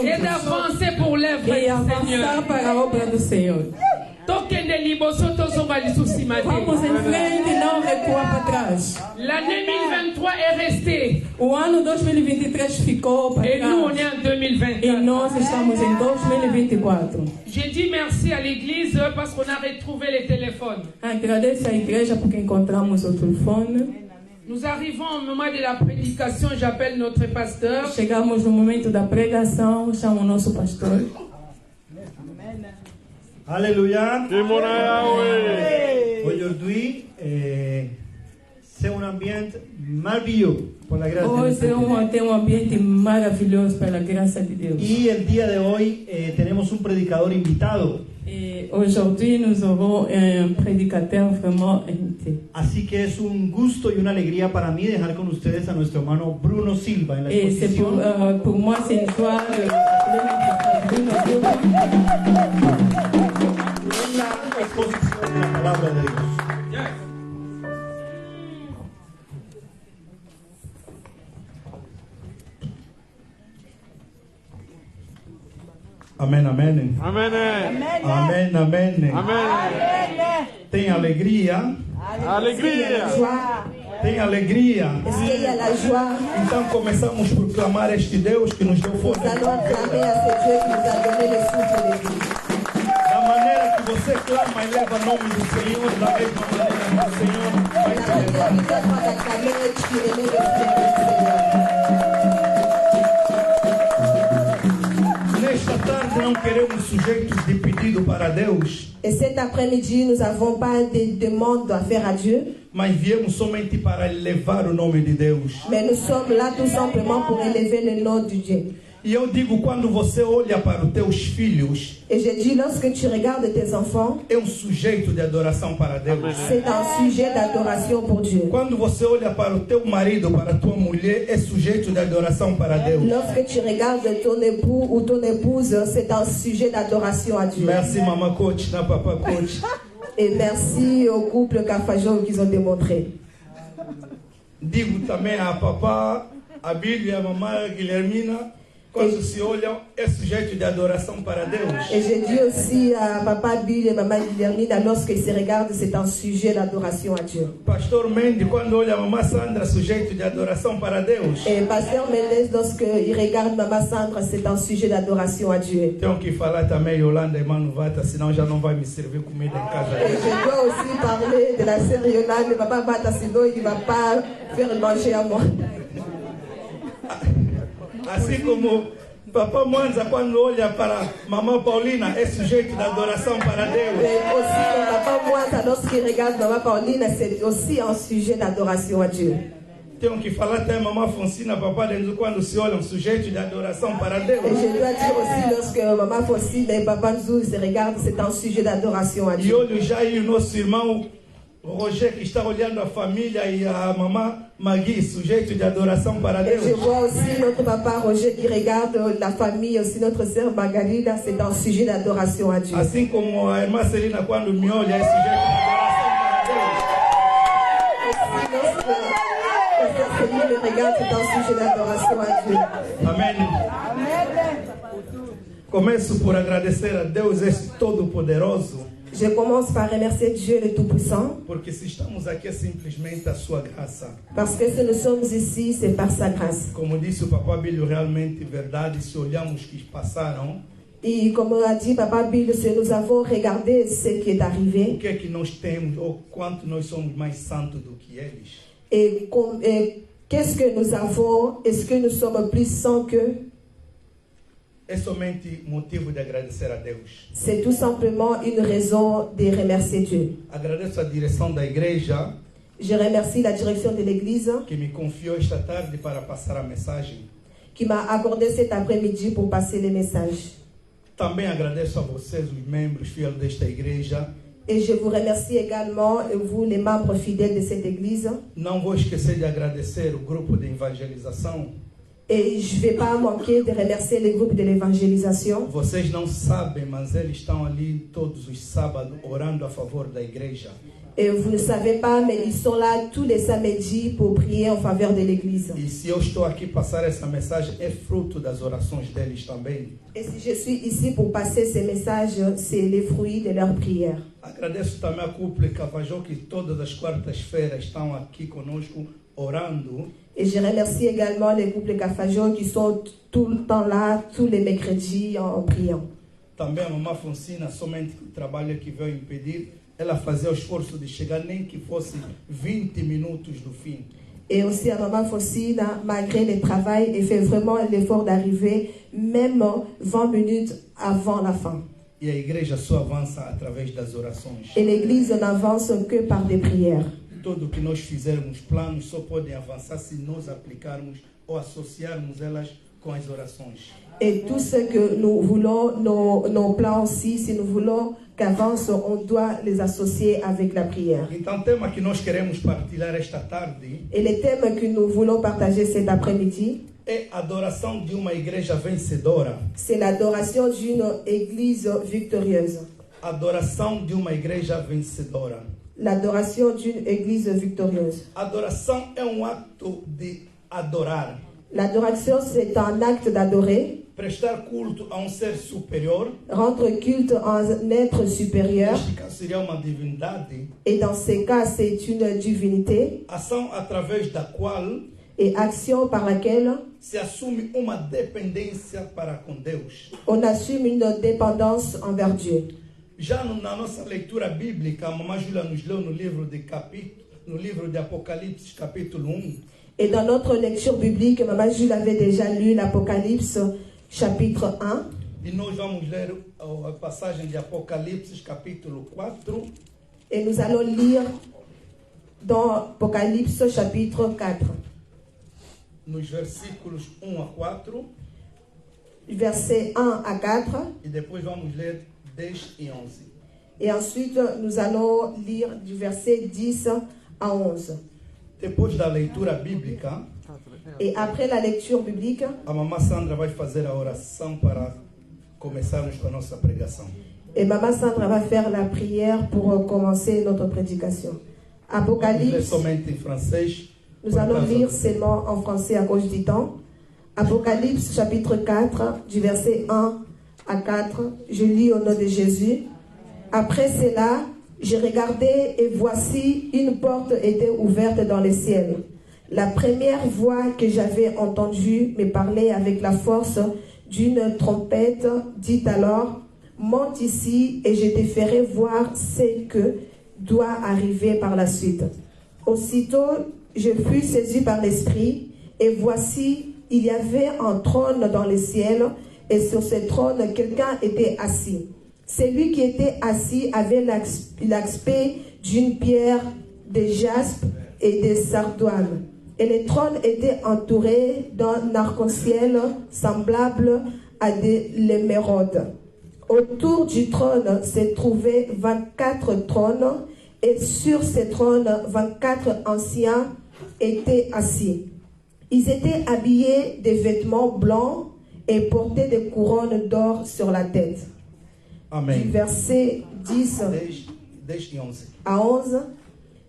Et d'avancer pour l'œuvre et du avançar Seigneur. para a obra do Senhor. Vamos em frente e não recuar para trás. L'année 2023 est restée. O ano 2023 ficou para Et nous, on trás. est en 2024. E nós estamos em 2024. J'ai dit merci à l'église parce qu'on a retrouvé les téléphones. Agradeço à igreja porque encontramos o telefone. Nous arrivons au moment de la prédication, j'appelle notre pasteur. Chegamos no momento da pregação, chamo o nosso pastor. Alléluia. Kimona Yahweh. Aujourd'hui, c'est un ambiente merveilleux por la gracia Hoje de Dios. tem um ambiente maravilhoso pela graça de Deus. Y el día de hoy tenemos un predicador invitado. Et aujourd'hui, nous aurons un prédicateur vraiment invité. Así que es un gusto y una alegría para mí dejar con ustedes a nuestro hermano Bruno Silva en la Et c'est exposición. pour moi, c'est une joie de Bruno Silva. En la exposición de la palabra de Dios. Amém, amém. Amen. Amém, amém. Amen. Tem alegria? Alegria. Tem alegria? Est-ce qu'il y a la joie? Então começamos por clamar a este Deus que nos deu Nous força. allons acclamer à ce Dieu qui nous a donné le souffle de vie. Da maneira que você clama e leva o nome do Senhor, da mesma maneira que o Senhor vai La te manière levar. que tu as d'acclamer, tu émets le Seigneur du Seigneur. Nesta tarde não queremos sujeitos de pedido para Deus, Et cet après-midi, nous n'avons pas de demandes à faire à Dieu, mas viemos somente para elevar o nome de Deus. mais nous sommes là tout simplement pour élever le nom de Dieu. E eu digo, quando você olha para os teus filhos, Et je dis, lorsque tu regardes tes enfants, é sujeito de adoração para Deus. c'est un sujet d'adoration pour Dieu. Quando você olha para o teu marido, para a tua mulher, é sujeito de adoração para Deus. Lorsque tu regardes ton époux ou ton épouse, c'est un sujet d'adoration à Dieu. Merci, maman coach, na papa coach. Et merci au couple Cafajo qu'ils ont démontré. Digo também a papá, a Bíblia e a mamãe Guilhermina, quando se olham, é sujeito de adoração para Deus. Et je dis aussi à papa Bill et maman Guilhermine, lorsqu'ils se regardent, c'est un sujet d'adoration à Dieu. Pastor Mendes, quando olha a mamãe Sandra, sujeito de adoração para Deus. Et pasteur Mendes, lorsqu'il regarde maman Sandra, c'est un sujet d'adoration à Dieu. Tenho que falar também Yolanda e Mano Vata, senão já não vai me servir comida em casa. Et je dois aussi parler de la sœur Yolande et maman Bata, sinon il ne va pas faire manger à moi. Assim como Papa Mwanza, quando olha para mamãe Paulina, é sujeito de adoração para Deus. Et aussi, papa Mwanza, lorsqu'il regarde maman Pauline, c'est aussi un sujet d'adoration à Dieu. Tenho que falar até mamãe Fonsina, papai Denzo, quando se olham, sujeito de adoração para Deus. Et je dois dire aussi, lorsque maman Fonsine et papa Nzou se regardent, c'est un sujet d'adoration à E Dieu. olho já aí o nosso irmão Roger, que está olhando a família, e a mamãe Magui, sujeito de adoração para Et Deus. je vois aussi notre papa Roger qui regarde la famille, aussi notre sœur Margarida, c'est un sujet d'adoration à Dieu. Assim como a irmã Celina, quando me olha, é sujeito de adoração para Deus. Aussi, lorsque la sœur Céline me regarde, c'est un sujet d'adoration à Dieu. Amém. Começo por agradecer a Deus, esse Todo-Poderoso, Je commence par remercier Dieu le Tout-Puissant, porque se estamos aqui é simplesmente a sua graça. parce que si nous sommes ici, c'est par sa grâce. Como disse o Papá Bílio, realmente verdade, se olharmos que passaram, Et comme a dit Papa Bill, si nous avons regardé ce qui est o arrivé, que é que nós temos, ou quanto nós somos mais santos do que eles. et qu'est-ce que nous avons, est-ce que nous sommes plus saints qu'eux? É somente motivo de agradecer a Deus. C'est tout simplement une raison de remercier Dieu. Agradeço a direção da igreja Je remercie la direction de l'Église que me confiou esta tarde para passar a mensagem. qui m'a accordé cet après-midi pour passer les messages. Também agradeço a vocês, os membros fiéis desta igreja. Et je vous remercie également, vous les membres fidèles de cette Église. Não vou esquecer de agradecer o grupo de evangelização. Et je ne vais pas manquer de remercier les groupes de l'évangélisation. Vocês não sabem, mas eles estão ali todos os sábados orando a favor da igreja. Et vous ne savez pas, mais ils sont là tous les samedis pour prier en faveur de l'Église. E se eu estou aqui passar essa mensagem, é fruto das orações deles também. Et si je suis ici pour passer ces messages, c'est les fruits de leurs prières. Agradeço também a Couple Cavajó, que todas as quartas-feiras estão aqui conosco orando. Et je remercie également les couples Cafajo qui sont tout le temps là, tous les mercredis en priant. Também a mamãe Fonsina, somente o trabalho que veio impedir, ela fazia o esforço de chegar, nem que fosse 20 minutos do fim. Et aussi à Maman Fonsina, malgré le travail, elle fait vraiment l'effort d'arriver même 20 minutes avant la fin. E a igreja só avança através das orações. Et l'Église n'avance que par des prières. Tudo que nós fizermos, planos só podem avançar se nós aplicarmos ou associarmos elas com as orações. Et tout ce que nous voulons, nos plans aussi, si nous voulons qu'avance, on doit les associer avec la prière. Então, o tema que nós queremos partilhar esta tarde Et les thèmes que nous voulons partager cet après-midi, é a adoração de uma igreja vencedora. c'est l'adoration d'une Église victorieuse. Adoração de uma igreja vencedora. L'adoration d'une Église victorieuse. Adoração é um acto de adorar. L'adoration, c'est un acte d'adorer, Prestar culto a um ser superior. rendre culte à un être supérieur, Neste caso seria uma divindade. et dans ces cas, c'est une divinité, Ação através da qual et action par laquelle se assume uma dependência para com Deus. on assume une dépendance envers Dieu. Já na nossa leitura bíblica, a mamãe Júlia nos leu no livro de Apocalipse, capítulo 1. Et dans notre lecture biblique, Maman Jules avait déjà lu l'Apocalypse chapitre 1. E nós vamos ler a passagem de Apocalipse, capítulo 4. Et nous allons lire dans Apocalypse chapitre 4, Nos versículos 1 a 4. versets 1 à 4. E depois vamos ler 10 e 11. Et ensuite, nous allons lire du verset 10 à 11. Depois da leitura bíblica, Et après la lecture biblique, a mamãe Sandra vai fazer a oração para começarmos com a nossa pregação. et Maman Sandra va faire la prière pour commencer notre prédication. Vamos ler Apocalypse, somente em francês. nous allons lire seulement en français à cause du temps. Apocalypse chapitre 4, du verset 1 à 4, je lis au nom de Jésus. Après cela, j'ai regardé et voici une porte était ouverte dans le ciel. La première voix que j'avais entendue me parlait avec la force d'une trompette, dit alors, monte ici et je te ferai voir ce que doit arriver par la suite. Aussitôt, je fus saisi par l'Esprit et voici, il y avait un trône dans le ciel et sur ce trône, quelqu'un était assis. Celui qui était assis avait l'aspect d'une pierre de jaspe et de sardoine. Et le trône était entouré d'un arc-en-ciel semblable à de l'émeraude. Autour du trône se trouvaient 24 trônes et sur ces trônes, 24 anciens étaient assis. Ils étaient habillés de vêtements blancs et portaient des couronnes d'or sur la tête. Amém. Du verset 10 10 e 11. à 11,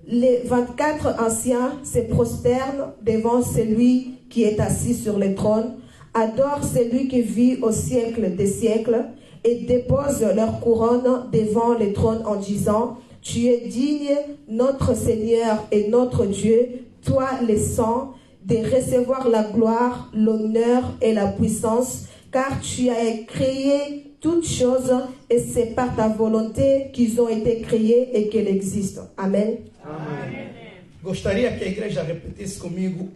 les 24 anciens se prosternent devant celui qui est assis sur le trône, adorent celui qui vit au siècle des siècles et déposent leur couronne devant le trône en disant, tu es digne, notre Seigneur et notre Dieu, toi le Saint, de recevoir la gloire, l'honneur et la puissance, car tu as créé toutes choses et c'est par ta volonté qu'ils ont été créés et qu'elles existent. Amen. Amém. Gostaria que a igreja repetisse comigo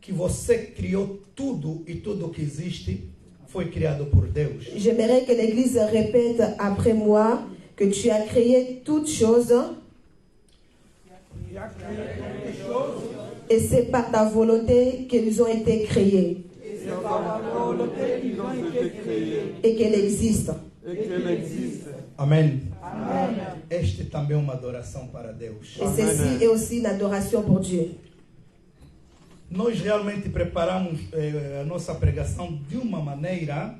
que você criou tudo e tudo que existe foi criado por Deus. J'aimerais que l'Église répète après moi que tu as créé toutes choses et c'est par ta volonté qu'elles ont été créées et qu'elles existent. Amém. Este também é uma adoração para Deus. Et ceci est aussi une adoration pour Dieu. Nós realmente preparamos a nossa pregação de uma maneira.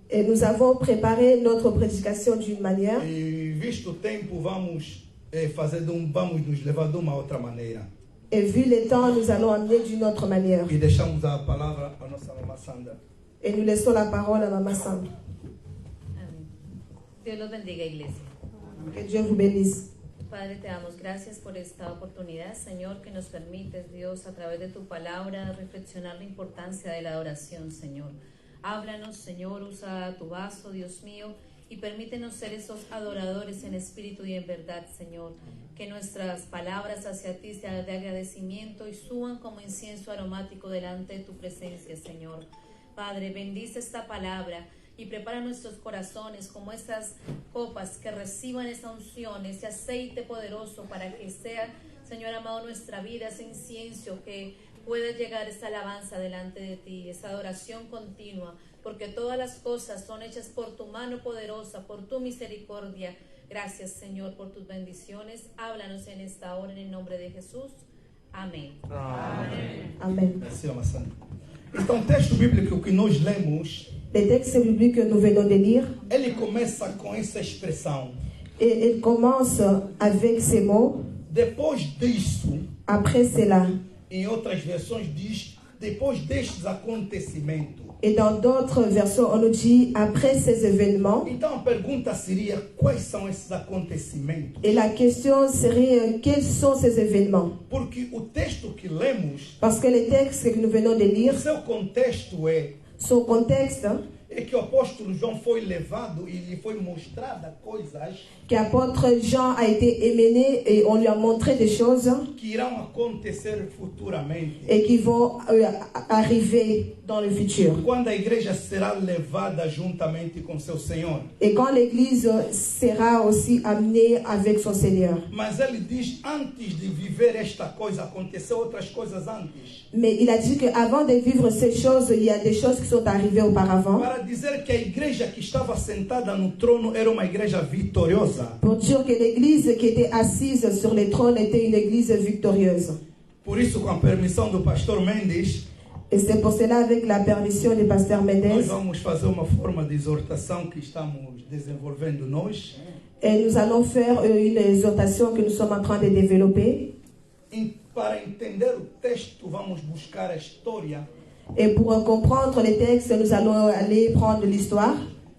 Et nous avons préparé notre prédication d'une manière. E visto o tempo, vamos vamos nos levar de uma outra maneira. Et vu le temps, nous allons amener d'une autre manière. E deixamos a palavra à nossa mamãe Sandra. Et nous laissons la parole à Maman Sandra. Amén. Dios los bendiga, iglesia. Que Dieu vous bénisse. Padre, te damos gracias por esta oportunidad, Señor, que nos permites, Dios, a través de tu palabra, reflexionar la importancia de la adoración, Señor. Háblanos, Señor, usa tu vaso, Dios mío, y permítenos ser esos adoradores en espíritu y en verdad, Señor. Que nuestras palabras hacia ti sean de agradecimiento y suban como incienso aromático delante de tu presencia, Señor. Padre, bendice esta palabra, y prepara nuestros corazones como esas copas que reciban esa unción, ese aceite poderoso para que sea, Señor amado, nuestra vida, ese incienso que pueda llegar esa alabanza delante de ti, esa adoración continua, porque todas las cosas son hechas por tu mano poderosa, por tu misericordia. Gracias, Señor, por tus bendiciones. Háblanos en esta hora en el nombre de Jesús. Amém. Amen. Merci, Mama Sandra. Então, o texto bíblico que nós lemos, Le texte biblique que nous venons de lire, ele começa com essa expressão. et il commence avec ces mots. Depois disso, Après cela, em outras versões diz, depois destes acontecimentos. et dans d'autres versions, on nous dit après ces événements. Então a pergunta seria, quais são esses acontecimentos? Et la question serait quels sont ces événements? Porque o texto que lemos, Parce que le texte que nous venons de lire, o seu contexto son contexte, é que o apóstolo João foi levado e lhe foi mostrada coisas que l'apôtre Jean a été émené et on lui a montré des choses que irão acontecer futuramente. et qui vont arriver dans le futur. Quando a igreja será levada juntamente com seu Senhor. Et quand l'Église sera aussi amenée avec son Seigneur. Mas ele diz, antes de viver esta coisa, aconteceu outras coisas antes. Mais il a dit qu'avant de vivre ces choses, il y a des choses qui sont arrivées auparavant. Para dizer que a igreja que estava sentada no trono era uma igreja vitoriosa. Pour dire que l'Église qui était assise sur le trône était une Église victorieuse. Por isso, com a permissão do pastor Mendes, et c'est pour cela, avec la permission du pasteur nós Mendes, vamos fazer uma forma de exortação que estamos desenvolvendo nós. et nous allons faire une exhortation que nous sommes en train de développer. Para entender o texto, vamos buscar a história. Et pour comprendre les textes, nous allons aller prendre l'histoire.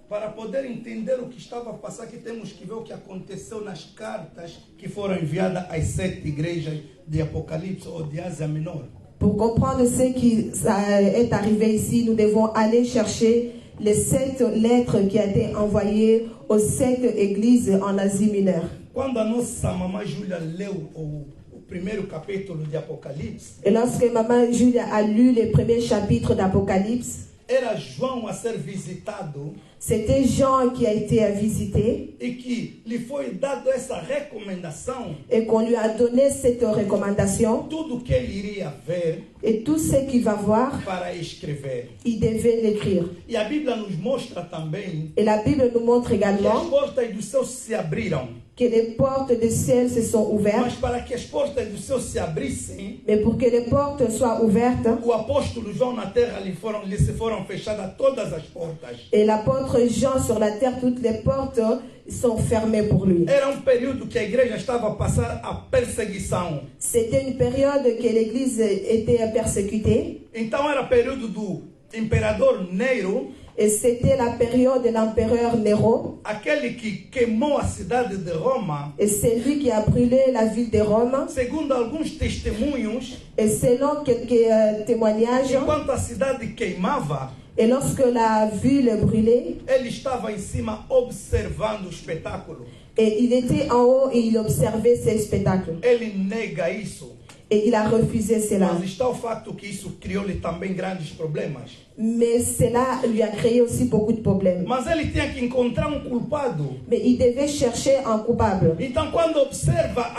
Para poder entender o que estava a passar, aqui temos que ver o que aconteceu nas cartas que foram enviadas às 7 igrejas de Apocalipse ou de Ásia Menor. Pour comprendre ce qui est arrivé ici, nous devons aller chercher les 7 lettres qui ont été envoyées aux 7 églises en Asie mineure. Quando a nossa mamãe Júlia leu o primeiro capítulo de Apocalipse, et lorsque maman Julia a lu les premiers chapitres d'Apocalypse, era João a ser visitado. C'était Jean qui a été visité. E que lhe foi dado essa recomendação. Et qu'on lui a donné cette recommandation. Tudo que ele iria ver. Et tout ce qu'il va voir. Para escrever. Il devait l'écrire. E a Bíblia nos mostra também. Et la Bible nous montre également. Que as portas do céu se abriram. Que les portes du ciel se sont ouvertes. Mas para que as portas do céu se abrissem, mais pour que les portes soient ouvertes, o apóstolo João na terra lhe se foram fechadas todas as portas. Et l'apôtre Jean sur la terre, toutes les portes sont fermées pour lui. Era período que a igreja estava a passar a perseguição. C'était une période que l'église était persécutée. Então era período do imperador Nero. Et c'était la période de l'empereur Néron. Aquele que queimou a cidade de Roma. Et c'est lui qui a brûlé la ville de Rome. Segundo alguns testemunhos. Et selon quelques témoignages. Enquanto a cidade queimava. Et lorsque la ville brûlait. Ele estava em cima observando o espetáculo. Et il était en haut et il observait ce spectacle. Ele nega isso. Et il a refusé cela. Mas está o facto que isso criou-lhe também grandes problemas. Mais cela lui a créé aussi beaucoup de problèmes. Mas ele tinha que encontrar culpado. Mais il devait chercher un coupable. Então, quando observa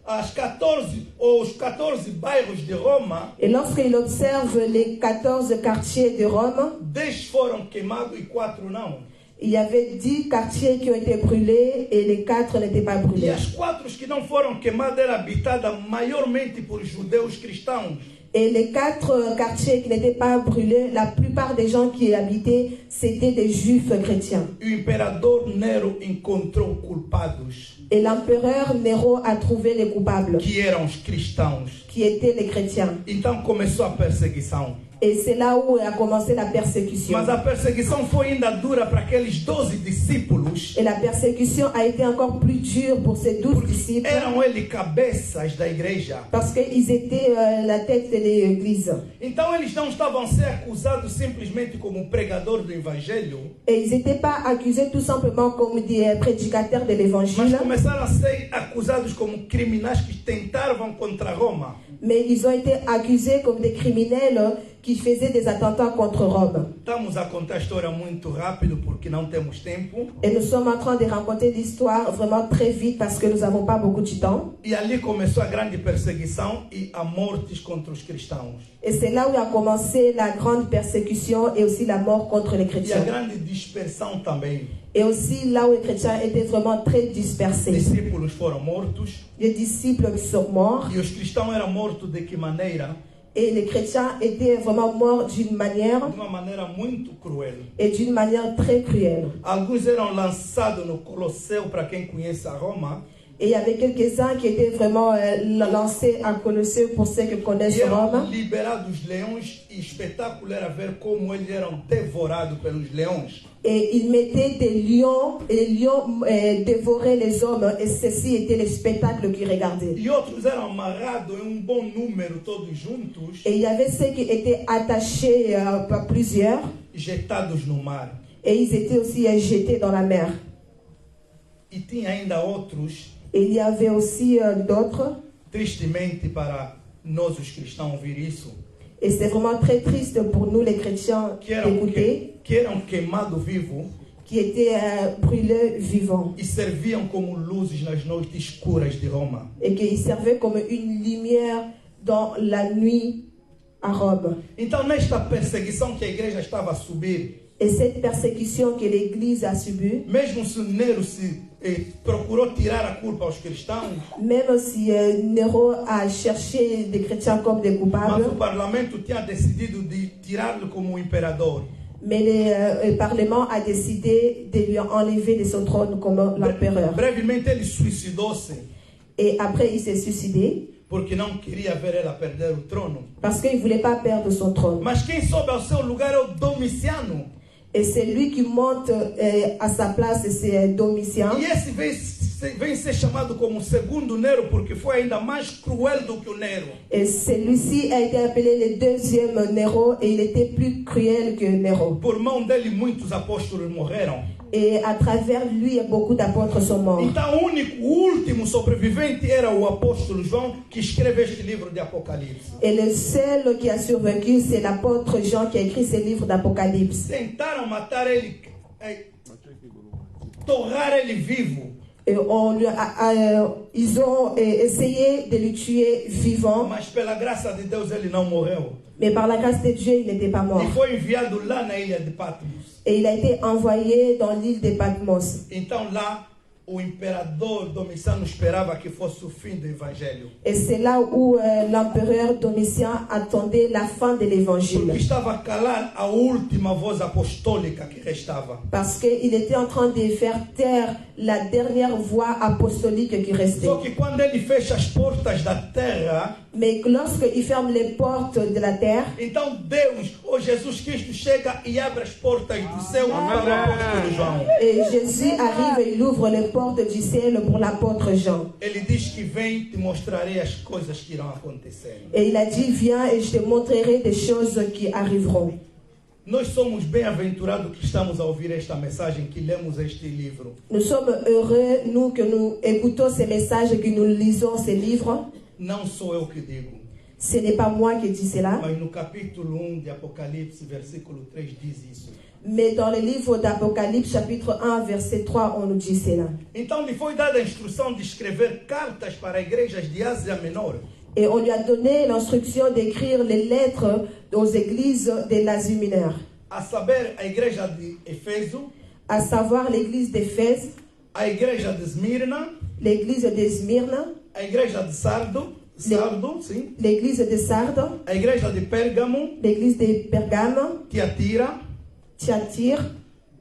as 14 ou os 14 bairros de Roma, et lorsqu'il observe les 14 quartiers de Rome, 10 foram queimados e 4 não. Il y avait 10 quartiers qui ont été brûlés et les 4 n'étaient pas brûlés. E as 4 que não foram queimadas eram habitadas maiormente por judeus cristãos. Et les 4 quartiers qui n'étaient pas brûlés, la plupart des gens qui y habitaient, c'était des juifs chrétiens. O imperador Nero encontrou culpados. Et l'empereur Néron a trouvé les coupables. Que eram os cristãos. Qui étaient les chrétiens. Então começou a perseguição. Et c'est là où a commencé la persécution. Mas a perseguição foi ainda dura para aqueles 12 discípulos. Et la persécution a été encore plus dure pour ces 12 disciples. Eram eles cabeças da igreja. Parce qu'ils étaient la tête de l'église. Então eles não estavam a ser acusados simplesmente como pregador do evangelho. Et ils n'étaient pas accusés tout simplement comme des prédicateurs de l'évangile. Mas começaram a ser acusados como criminais que tentaram contra Roma. Mais ils ont été accusés comme des criminels qui faisaient des attentats contre Rome. Estamos a contar a história muito rápido porque não temos tempo. Et nous sommes en train de raconter l'histoire vraiment très vite parce que nous n'avons pas beaucoup de temps. E ali começou a grande perseguição e a mortes contra os cristãos. Et c'est là où a commencé la grande persécution et aussi la mort contre les E a chrétiens. grande dispersão também. Et aussi là où les chrétiens étaient vraiment très dispersés. Discípulos foram mortos. Les disciples sont morts. E os cristãos eram mortos de que maneira? Et les chrétiens étaient vraiment morts d'une manière De uma maneira muito cruel. et d'une manière très cruelle. Alguns eram lançados no Colosseu, para quem conhece a Roma. Et il y avait quelques-uns qui étaient vraiment lancés à Colosseux pour ceux qui E connaissent eram Rome. liberados os leões e espetáculo era ver como eles eram devorados pelos leões. Et ils mettaient des lions, et les lions dévoraient les hommes, et ceci était le spectacle qu'ils regardaient. E outros eram amarrados em bom número, todos juntos, Et il y avait ceux qui étaient attachés par plusieurs, jetados no mar. et ils étaient aussi jetés dans la mer. E tinha ainda outros, Et il y avait aussi d'autres, tristemente para nós os cristãos ouvir isso, et c'est vraiment très triste pour nous les chrétiens d'écouter, que eram queimados vivos qui étaient brûlés vivants, e serviam como luzes nas noites escuras de Roma. et qu'ils servaient comme une lumière dans la nuit à Rome. Então, nesta perseguição que a igreja estava a subir, Et cette persécution que l'Église a subie, mesmo se Nero procurou tirar a culpa aos cristãos, même si Néron a cherché des chrétiens comme des mas coupables, o parlamento tinha decidido de tirá-lo como imperador. mais le Parlement a décidé de lui enlever de son trône comme l'empereur. Brevemente ele suicidou-se Et après, il s'est suicidé porque não queria ver ela perder o trono. parce qu'il ne voulait pas perdre son trône. Mas quem sobe ao seu lugar é o Domiciano. Et c'est lui qui monte à sa place, c'est Domitien. E esse vem ser chamado como o segundo Nero porque foi ainda mais cruel do que o Nero. Et celui-ci a été appelé le deuxième Néron et il était plus cruel que Néron. Por mão dele muitos apóstolos morreram. Et à travers lui, beaucoup d'apôtres sont morts. Então o último sobrevivente era o apóstolo João, que escreve este livro de Apocalipse. Et le seul qui a survécu, c'est l'apôtre Jean qui a écrit ce livre d'Apocalypse. Tentaram matar ele, torrar ele vivo. Et ils ont essayé de le tuer vivant, Mas pela graça de Deus ele não morreu. mais par la grâce de Dieu, il n'était pas mort. E foi enviado lá na ilha de Patmos. Et il a été envoyé dans l'île de Patmos. Então lá o imperador Domiciano esperava que fosse o fim do evangelho. Et c'est là où l'empereur Domitien attendait la fin de l'évangile. Porque estava a calar a última voz apostólica que restava. Parce qu'il était en train de faire taire la dernière voix apostolique qui restait. Só que quando ele fecha as portas da terra, Mais lorsqu'il ferme les portes de la terre, então Deus, ou Jesus Cristo, chega e abre as portas do céu para o apóstolo João. et Jésus arrive et il ouvre les portes du ciel pour l'apôtre Jean. Ele diz que vem, te mostrarei as coisas que irão acontecer. Et il a dit, viens et je te montrerai des choses qui arriveront. Nós somos bem-aventurados que estamos a ouvir esta mensagem, que lemos este livro. Nous sommes heureux, nous, que nous écoutons ces messages, que nous lisons ces livres. Não sou eu que digo, Ce n'est pas moi qui dis cela, mas no capítulo 1 de Apocalipse, versículo 3, diz isso. mais dans le livre d'Apocalypse, chapitre 1, verset 3, on nous dit cela. Então lhe foi dada a instrução de escrever cartas para igrejas de Ásia Menor, Et on lui a donné l'instruction d'écrire les lettres aux églises de l'Asie mineure, a saber, a igreja de Efeso, à savoir l'église d'Éphèse, a igreja de Esmirna, l'église de Smyrne, a igreja de Sardo, sim, l'église de Sardes, a igreja de Pérgamo, l'église de Pergame, Tiatira, Thyatire,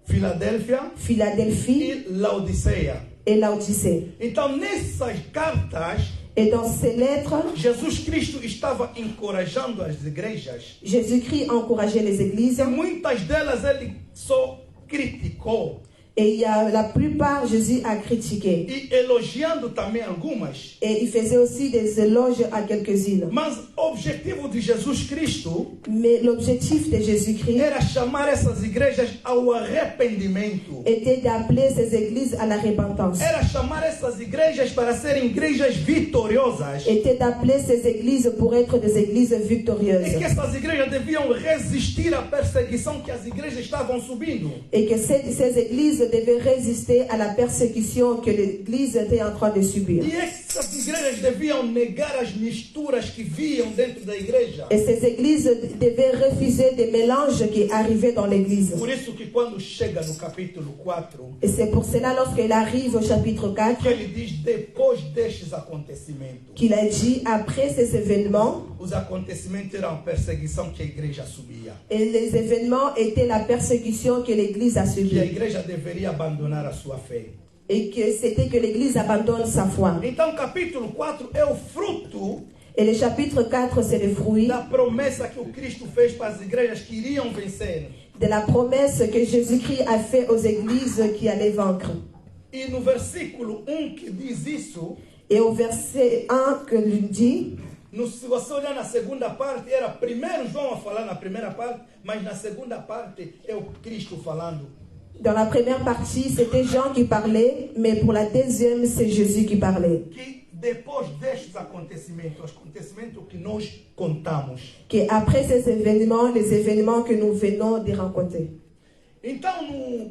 Filadélfia Philadelphie e Laodiceia. et Laodicée. Então, nessas cartas, Et dans ces lettres, Jesus Cristo estava encorajando as igrejas. Jésus-Christ encourageait les églises E muitas delas ele só criticou. Et la plupart, Jésus a critiqué. E elogiando também algumas. Et il faisait aussi des éloges à quelques-unes. Mas o objetivo de Jesus Cristo Mais l'objectif de Jésus-Christ era chamar essas igrejas ao arrependimento. était d'appeler ces églises à la repentance. Era chamar essas igrejas para serem igrejas vitoriosas. Était d'appeler ces églises pour être des églises victorieuses. E que essas igrejas deviam resistir à perseguição que as igrejas estavam subindo. Et que ces églises devaient résister à la persécution que l'église était en train de subir. E essas igrejas deviam negar as misturas que viam dentro da igreja. Et ces églises devaient refuser des mélanges qui arrivaient dans l'église. Por isso que quando chega no capítulo 4, Et c'est pour cela, lorsqu'il arrive au chapitre 4, que ele diz depois destes acontecimentos. qu'il a dit, après ces événements, Os acontecimentos eram a perseguição que a igreja subia. et les événements étaient la persécution que l'église a Que a subie. igreja deveria abandonar a sua fé. Et que c'était que l'église abandonne sa foi. Então, capítulo 4 é o fruto Et le chapitre 4, c'est le fruit da promessa que o Cristo fez para as igrejas que iriam vencer. de la promesse que Jésus-Christ a fait aux églises qui allaient vaincre. E no versículo 1 que diz isso, Et au verset 1 que lui dit, se você olhar na segunda parte, era primeiro João a falar na primeira parte, mas na segunda parte é o Cristo falando. dans la première partie, c'était Jean qui parlait, mais pour la deuxième, c'est Jésus qui parlait. Que depois destes acontecimentos, acontecimentos que nós contamos. Que après ces événements, les événements que nous venons de rencontrer. Então,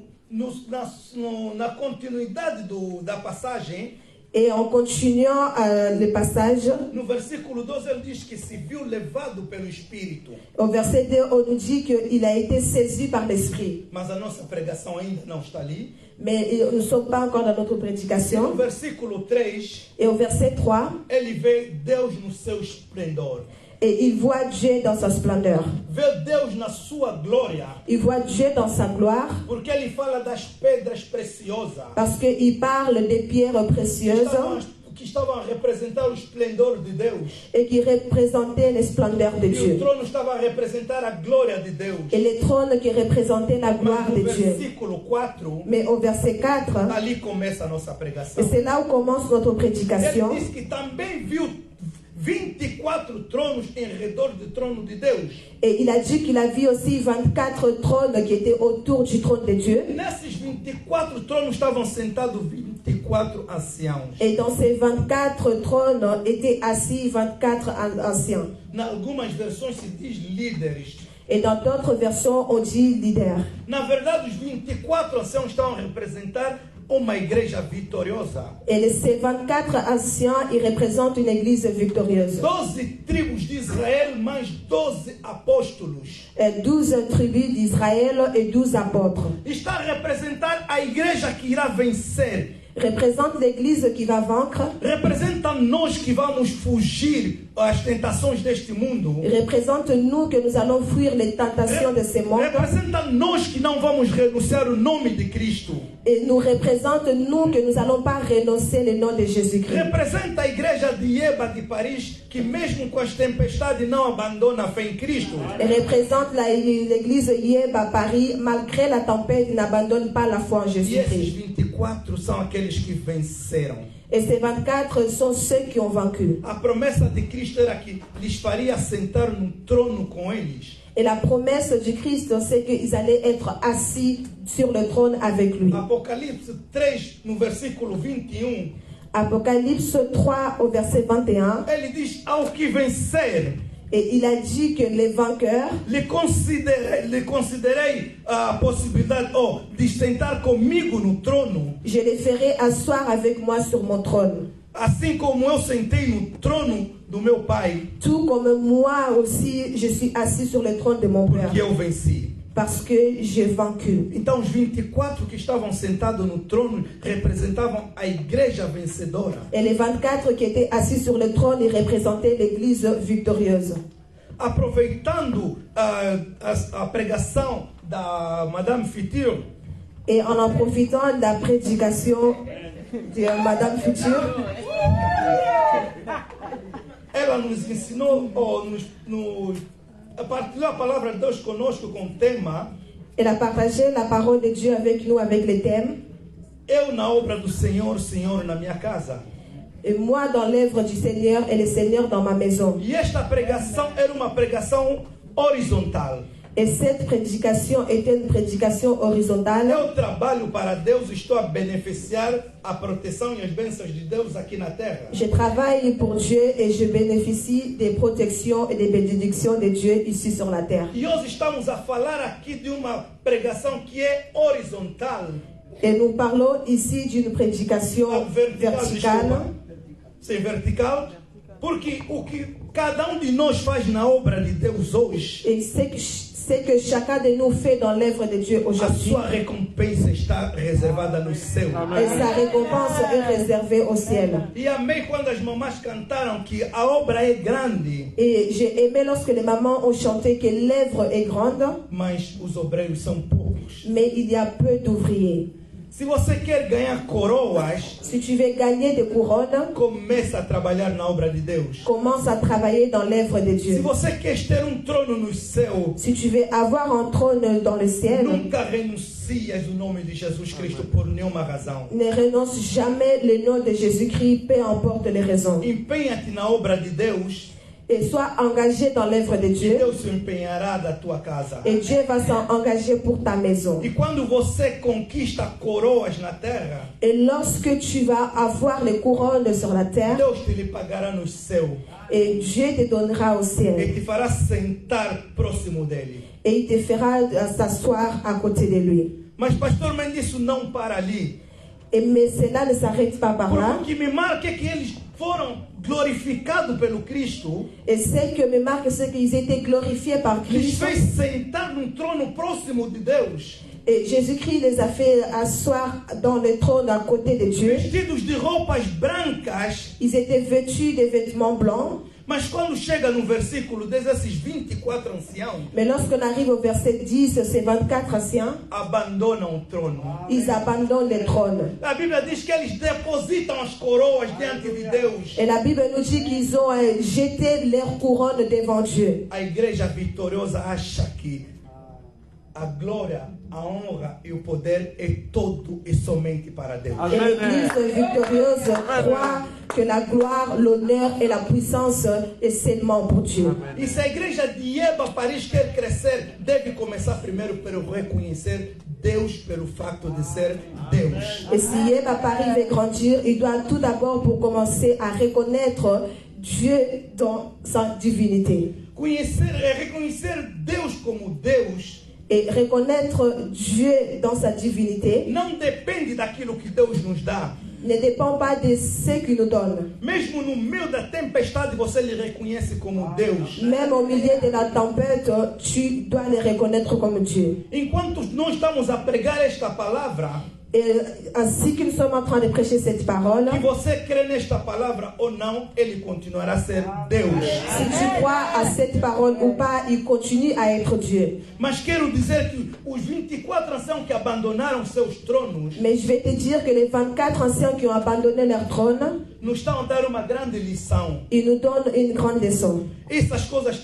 na continuidade da passagem, Et en continuant le passage, no versículo 12 ele diz que se viu levado pelo Espírito. au verset 2, on nous dit qu'il a été saisi par l'Esprit. Mas a nossa pregação ainda não está ali. Mais nous ne sommes pas encore dans notre No prédication. versículo 3, Et au verset 3, ele vê Deus no seu esplendor. et il voit Dieu dans sa splendeur. Vê Deus na sua glória. Il voit Dieu dans sa gloire Porque ele fala das pedras preciosas. parce qu'il parle des pierres précieuses Que estavam a representar o esplendor de Deus. et qui représentaient la splendeur de E o Dieu. trono estava a representar a glória de Deus. Et les trônes qui représentaient la gloire Mas de no Dieu. versículo 4, Mais au verset 4, ali começa a nossa et pregação. c'est là où commence notre prédication, Ele diz que também viu 24 tronos em redor do trono de Deus. et il a dit qu'il a vu aussi 24 trônes qui étaient autour du trône de Dieu. Nesses 24 tronos estavam sentados 24 anciãos. Et dans ces 24 trônes étaient assis 24 anciens. Em algumas versões se diz líderes. Et dans d'autres versions, on dit leader. Na verdade, os 24 anciãos estavam a representar uma igreja vitoriosa. Et ces 24 anciens, ils représentent une église victorieuse. 12 tribos de Israel mais 12 apóstolos. 12 tribus d'Israël et 12 apôtres. Está a representar a igreja que irá vencer. Représente l'église qui va vaincre. Representa nós que vamos fugir às tentações deste mundo. Représente nous que nous allons fuir les tentations de ce monde. Representa nós que não vamos renunciar o nome de Cristo. Et nous représente nous que nous n'allons pas renoncer le nom de Jésus-Christ. Representa a igreja de Ieba de Paris que mesmo com as tempestades não abandona a fé em Cristo. Et représente l'église Yeb à Paris, malgré la tempête, il n'abandonne pas la foi en E esses Jésus-Christ. 24 são aqueles que venceram. Et ces 24 sont ceux qui ont vaincu. A promessa de Cristo era que lhes faria sentar no trono com eles. Et la promesse du Christ, c'est qu'ils allaient être assis sur le trône avec lui. Apocalipse 3, no versículo 21, Apocalypse 3 au verset 21. ele diz: ao que vencer, Et il a dit que les vainqueurs, lhe considerei a possibilidade de sentar comigo no trono, je les ferai asseoir avec moi sur mon trône. assim como eu sentei no trono do meu pai, Tout comme moi aussi, je suis assis sur le trône de mon Père. porque eu venci. Parce que j'ai vaincu. Então os 24 que estavam sentados no trono representavam a igreja vencedora. Et les 24 qui étaient assis sur le trône, ils représentaient l'église victorieuse. Aproveitando a pregação da Madame Future, Et en profitant de la prédication de Madame Future, ela nos ensinou, partilhou a palavra de Deus conosco com o tema Elle a partagé la parole de Dieu avec nous avec les thèmes. Eu na obra do Senhor, Senhor na minha casa. Et moi dans l'œuvre du Seigneur et le Seigneur dans ma maison. E esta pregação era uma pregação horizontal. Et cette prédication était une prédication horizontale. Eu trabalho para Deus, estou a beneficiar a proteção e as bênçãos de Deus aqui na terra. Je travaille pour Dieu et je bénéficie des protections et des bénédictions de Dieu ici sur la terre. E hoje estamos a falar aqui de uma pregação que é horizontal. Et nous parlons ici d'une prédication verticale. Sim, vertical. Porque o que cada de nós faz na obra de Deus hoje, et c'est que chacun de nous fait dans l'œuvre de Dieu a aujourd'hui. sua recompensa está reservada no céu. Et sa récompense est réservée au ciel. E amei quando as mamães cantaram que a obra é grande, Et j'ai aimé lorsque les mamans ont chanté que l'œuvre est grande, mas os obreiros são poucos. mais il y a peu d'ouvriers. Se você quer ganhar coroas, Si tu veux gagner des couronnes, começa a trabalhar na obra de Deus. commence à travailler dans l'œuvre de Se Dieu. você quer ter trono no céu, Si tu veux avoir un trône dans le ciel, nunca renuncias o nome de Jesus Cristo por nenhuma razão. ne renonce jamais le nom de Jésus-Christ, peu importe les raisons. Empenha-te na obra de Deus, Et sois engagé dans l'œuvre de e Dieu, Deus se empenhará da tua casa. et Dieu va s'engager pour ta maison. E quando você conquista coroas na terra, Et lorsque tu vas avoir les couronnes sur la terre, Deus te lhe pagará no céu et Dieu te donnera au e ciel, te fará sentar próximo dele. et il te fera s'asseoir à côté de lui. Mas pastor, mas isso não para ali. Mais cela ne s'arrête pas par là. Porque o que me marca é que eles foram glorificados pelo Cristo. Et ce que me marque, c'est qu'ils étaient glorifiés par Lhes Christ. fez sentar num trono próximo de Deus. Et Jésus-Christ les a fait asseoir dans le trône à côté de Dieu. Vestidos de roupas brancas. Ils étaient vêtus de vêtements blancs. Mas quando chega no versículo 10, esses 24 anciãos Mais lorsqu'on arrive au verset 10, ces 24 anciens, abandonam o trono. ils abandonnent le trône. A Bíblia diz que eles depositam as coroas diante de Deus. Et la Bible nous dit qu'ils ont jeté leur couronne devant Dieu. A igreja vitoriosa acha que a glória, a honra e o poder é todo e somente para Deus. Et l'Église victorieuse croit que la gloire, l'honneur et la puissance est seulement pour Dieu. E se a igreja de Eba Paris quer crescer, deve começar primeiro pelo reconhecer Deus pelo facto de ser Deus. Et si Eva Paris veut grandir, il doit tout d'abord pour commencer à reconnaître Dieu dans sa divinité. Reconhecer Deus como Deus. Et reconnaître Dieu dans sa divinité não depende daquilo que Deus nos dá. Ne dépend pas de ce qu'il nous donne. Mesmo no meio da tempestade, você lhe reconhece como Deus. Même au milieu de la tempête, tu dois le reconnaître comme Dieu. Enquanto nós estamos a pregar esta palavra, Et ainsi que nous sommes en train de prêcher cette parole, que você crê nesta palavra ou não, ele continuará a ser Deus. Si tu crois à cette parole ou pas, il continue à être Dieu. Mas quero dizer que os 24 anciãos que abandonaram seus tronos, mais je vais te dire que les 24 anciens qui ont abandonné leur trône, nos estão a dar uma grande lição. Ils nous donnent une grande leçon. Essas coisas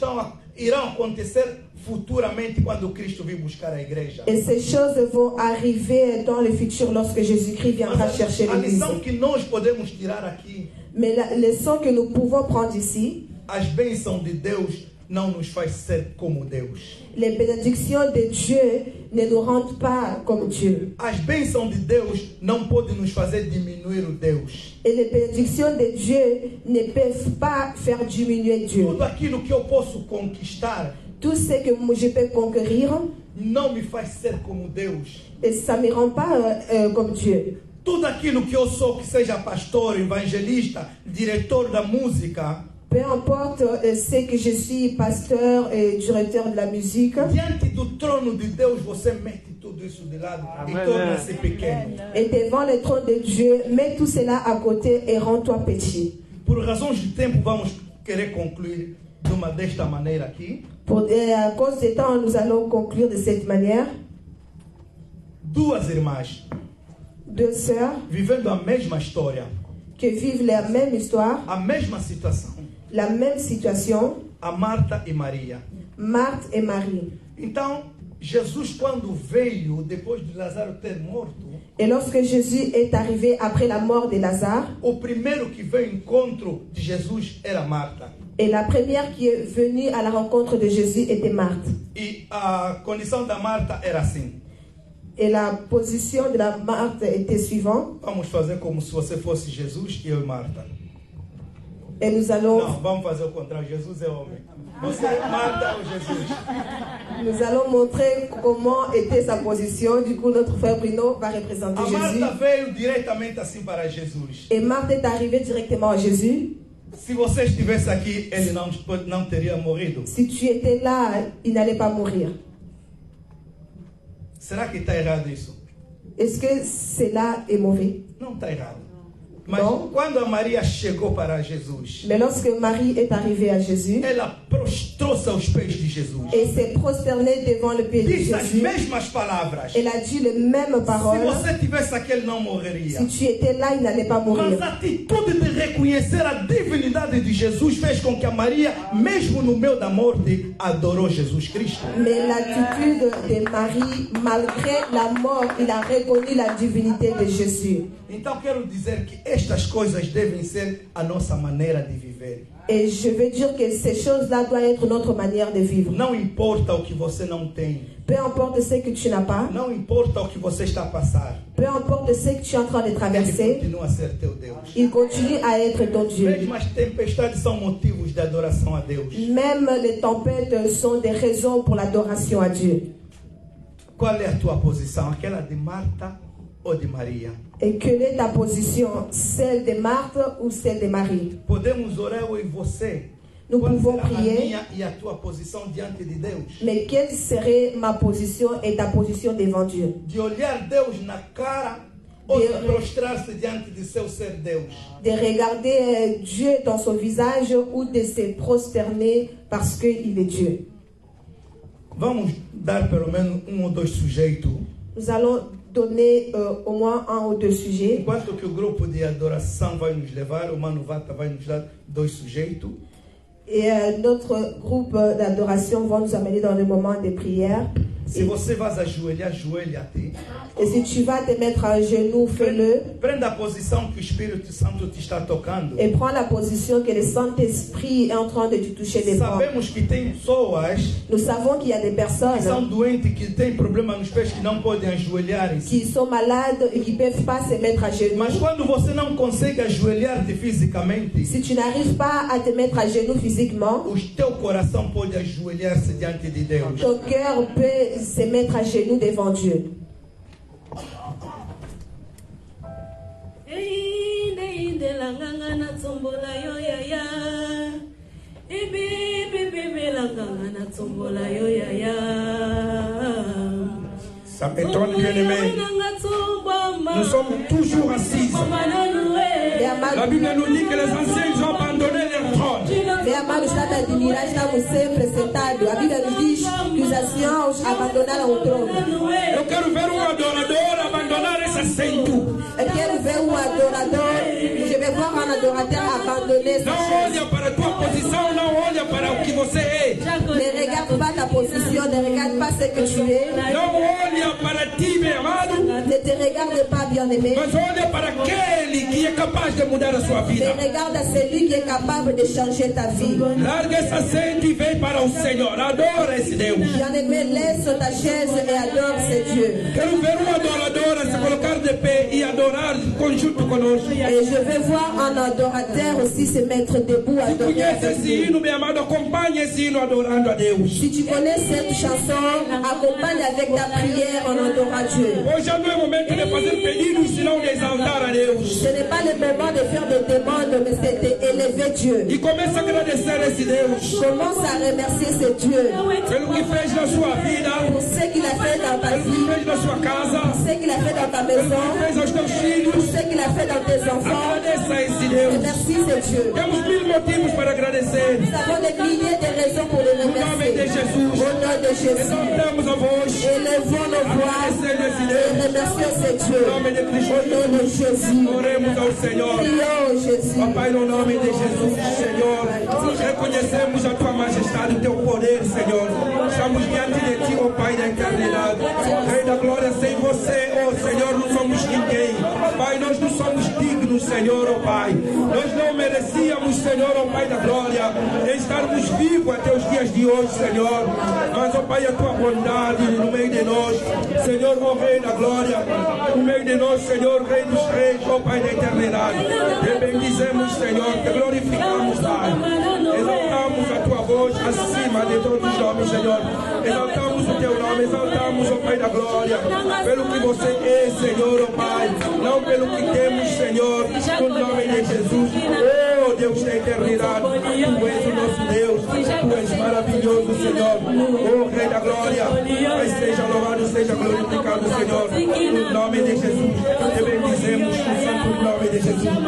irão acontecer futuramente quando Cristo vir buscar a igreja. Et ces choses vont arriver dans le futur lorsque Jésus-Christ viendra chercher l'Église. A lição que nós podemos tirar aqui, mais la leçon que nous pouvons prendre ici, as bênçãos de Deus não nos faz ser como Deus. Les bénédictions de Dieu ne nous rendent pas comme Dieu. As bênçãos de Deus não podem nos fazer diminuir o Deus. Et les bénédictions de Dieu ne peuvent pas faire diminuer Dieu. Tudo aquilo que eu posso conquistar, tout ce que je peux conquérir, não me faz ser como Deus. Et ça me rend pas comme Dieu. Tudo aquilo que eu sou, que seja pastor, evangelista, diretor da música, peu importe ce que je suis, pasteur et directeur de la musique, diante do trono de Deus você mete tudo isso de lado. Amen. E torna-se pequeno. Et devant le trône de Dieu, mets tout cela à côté et rends-toi petit. Por razões de tempo, vamos querer concluir desta maneira aqui. À cause du temps, nous allons conclure de cette manière. Duas irmãs, deux sœurs, vivendo a mesma história, que vivent la même histoire, a mesma situação, la même situation, a Marta e Maria. Marthe et Marie. Então, Jesus, quando veio, depois de Lázaro ter morto, Et lorsque Jésus est arrivé après la mort de Lazare, o primeiro que veio ao encontro de Jesus era Marta. et la première qui est venue à la rencontre de Jésus était Marthe. E a condição da Marta era assim. Et la position de la Marthe était suivante. Vamos fazer como se você fosse Jesus e eu e Marta. Et nous allons, Não, vamos fazer o contrário. Jesus é homem. Você é Marta ou Jesus? nous allons montrer comment était sa position. Du coup, notre frère Bruno va représenter A Marta Jésus. veio diretamente assim para Jesus. Et Marthe est arrivée directement à Jésus. Se você estivesse aqui, ele não teria morrido. Si tu étais là, il n'allait pas mourir. Será que está errado isso? Est-ce que cela est mauvais? Não está errado. Mas Não. quando a Maria chegou para Jesus, Mais lorsque Marie est arrivée à Jésus, ela prostrou-se aos pés de Jesus. et s'est prosternée devant le pied de Diz as Jésus, mesmas palavras. elle a dit les mêmes Se paroles. você tivesse aqui, ele não morreria. Si tu étais là, il n'allait pas mourir. Mas a atitude de reconhecer a divinidade de Jesus fez com que a Maria, mesmo no meio da morte, adorou Jesus Cristo. Mais l'attitude de Marie, malgré la mort, il a reconnu la divinité de Jésus. Então quero dizer que estas coisas devem ser a nossa maneira de viver. Et je veux dire que ces choses-là doivent être notre manière de vivre. Não importa o que você não tem. Peu importe ce que tu n'as pas, Não importa o que você está a passar. peu importe ce que tu es en train de Ele traverser, continua a ser teu Deus. il continue à être ton Dieu. Mesmo as tempestades são motivos de adoração a Deus. Même les tempêtes sont des raisons pour l'adoration à Dieu. Qual é a tua posição? Aquela de Marta ou de Maria? Et quelle est ta position? Celle de Marthe ou celle de Marie? Podemos orar eu e você. Nous Qual pouvons será a prier, minha e a tua posição diante de Deus? mais quelle serait ma position et ta position devant Dieu? De olhar Deus na cara ou De- de prostrar-se diante de seu ser Deus? De regarder Dieu dans son visage ou de se prosterner parce qu'il est Dieu? Vamos dar pelo menos ou dois sujeitos. Nous allons donner au moins un ou deux sujets. Enquanto que o grupo de adoração vai nos levar, o Mano Vata vai nos dar dois sujeitos. Et notre groupe d'adoration va nous amener dans le moment de prière. Se você vai ajoelhar, ajoelha-te. Et si tu vas te mettre à genoux, fais-le. Prenda a posição que o Espírito Santo te está tocando. Et prends la position que le Saint-Esprit est en train de te toucher les bras. Sabemos que tem pessoas Nous savons qu'il y a des que são personnes doentes, que têm problema nos pés, que não podem ajoelhar-se. qui sont malades et qui ne peuvent pas se mettre à genoux. Mas quando você não consegue ajoelhar-te fisicamente, Si tu n'arrives pas à te mettre à genoux physiquement, o teu coração pode ajoelhar-se diante de Deus. ton cœur peut se mettre à genoux devant Dieu. Ça m'étonne, bien-aimé. Nous sommes toujours assis. La Bible nous dit que les anciens ils ont abandonné leur trône. Venha amado está na admiragem, estamos sempre sentados. A Bíblia nos diz que os anciãos abandonaram o trono. Eu quero ver um adorador abandonar esse assento. Eu quero ver um adorador, je vais voir un adorateur abandonner sa Não chaise. olha para a tua posição, não olha para o que você é. Ne regarde pas ta position, ne regarde pas ce que tu es. Não olha para ti, meu amado, Ne te regarde pas, bien-aimé. mas olha para aquele que é capaz de mudar a sua vida. Mais regarde à celui qui est capable de changer ta vie. Larga esse assento e vem para o Senhor. Adora esse Deus. Bien-aimé, laisse ta chaise et adore ce Dieu. Quero ver um adorador a se colocar de pé e adorar conjunto conosco. Et je vais voir un adorateur aussi se mettre debout à Se adorer conhece avec esse nous. hino, meu amado, acompanhe esse hino adorando a Deus. Si tu connais cette chanson, accompagne avec ta prière en adorant Dieu. Hoje não é momento de fazer pedidos, senão de exaltar a Deus. Ce n'est pas le moment de faire des demandes, mais c'est d'élever Dieu. E comece a agradecer esse Deus Commence à remercier ce Dieu pelo que fez na sua vida, pour ce qu'il a fait dans ta pelo que vie, fez na sua casa, pour ce qu'il a fait dans ta pelo maison, que fez aos teus pour filhos. ce qu'il a fait dans tes enfants. Agradeça a esse Deus. Remercie ce Dieu. Temos 1000 motivos para agradecer. Nous avons des milliers de raisons pour le No nome de remercier. Jesus. Au nom de Jésus, Exaltamos a voz. élevons nos voix Agradecendo esse et Deus. remercions ce Dieu. Em nome de Cristo. Au nom de Jésus, Oremos ao Senhor. prions Jésus. Papai, no nome de Jesus, Senhor, reconhecemos a Tua majestade, o Teu poder, Senhor. estamos diante de Ti, ó Pai da eternidade. Rei da glória, sem Você, ó Senhor, não somos ninguém. Pai, nós não somos dignos, Senhor, ó Pai. Nós não merecíamos, Senhor, ó Pai da glória, estarmos vivos até os dias de hoje, Senhor. Mas, ó Pai, a Tua bondade no meio de nós, Senhor, ó Rei da glória, no meio de nós, Senhor, Rei dos reis, ó Pai da eternidade. Te bendizemos, Senhor, te glorificamos, Pai. Exaltamos a Tua voz acima de todos os nomes, Senhor. Exaltamos o Teu nome, exaltamos, ó Pai da glória, pelo que Você é, Senhor, ó Pai, não pelo que temos, Senhor, no nome de Jesus. Oh, Deus da eternidade, Tu és o nosso Deus, Tu és maravilhoso, Senhor. Oh, Rei da glória, Pai, seja louvado, seja glorificado, Senhor, no nome de Jesus. Te bendizemos no santo nome de Jesus. No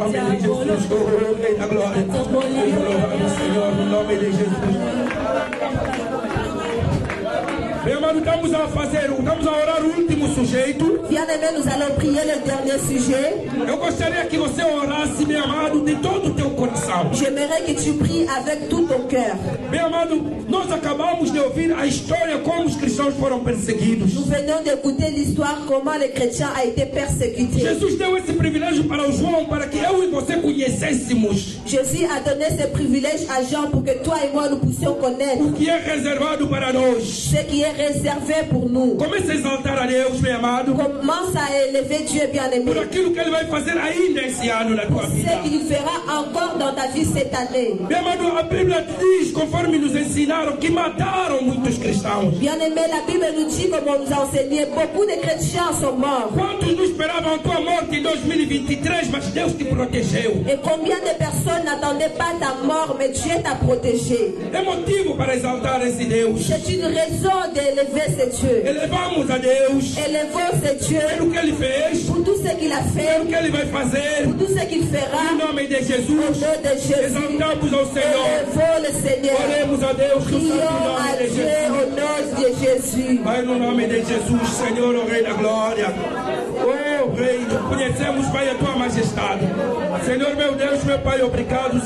nome de Jesus, oh Rei da glória, seja louvado, Senhor, no nome de Jesus. Meu amado, estamos a orar o último sujeito. Bien-aimés, nous allons prier le dernier sujet. Eu gostaria que você orasse, meu amado, de todo o teu coração. J'aimerais que tu pries avec tout ton cœur. Meu amado, nós acabamos de ouvir a história como os cristãos foram perseguidos. Nous venons d'écouter l'histoire comment les chrétiens ont été persécutés. Jesus deu esse privilégio para o João para que eu e você conhecêssemos. Jésus a donné ce privilège à Jean pour que toi et moi nous puissions connaître. O que é reservado para nós. Ce qui est réservé pour nous. Comece a exaltar a Deus, meu amado. Commence à élever Dieu, bien-aimé. Por aquilo que Ele vai fazer ainda esse ano na tua vida. Ce qu'il fera encore dans ta vie cette année. Meu amado, a Bíblia diz, conforme nos ensinaram, que mataram muitos cristãos. Bien-aimé, la Bible nous dit, comme on nous a enseigné, beaucoup de chrétiens sont morts. Quantos não esperavam a tua morte em 2023, mas Deus te protegeu? Et combien de personnes n'attendaient pas ta mort, mais Dieu t'a protégé? É motivo para exaltar esse Deus. C'est une raison d'élever ce Dieu. Elevamos a Deus. Élevons ce Dieu. Pelo que Ele fez. Pour tout ce qu'il a fait. Pelo que Ele vai fazer. Pour tout ce qu'il fera. Em nome de Jesus. Au nom de Jésus. Exaltamos ao Senhor. Élevons le Seigneur. Oremos a Deus no santo nome de Jesus. Au nom de Jésus. Pai, no nome de Jesus, Senhor, o Rei da glória. Oh, Rei, conhecemos, Pai, a Tua majestade. Senhor, meu Deus, meu Pai, obrigado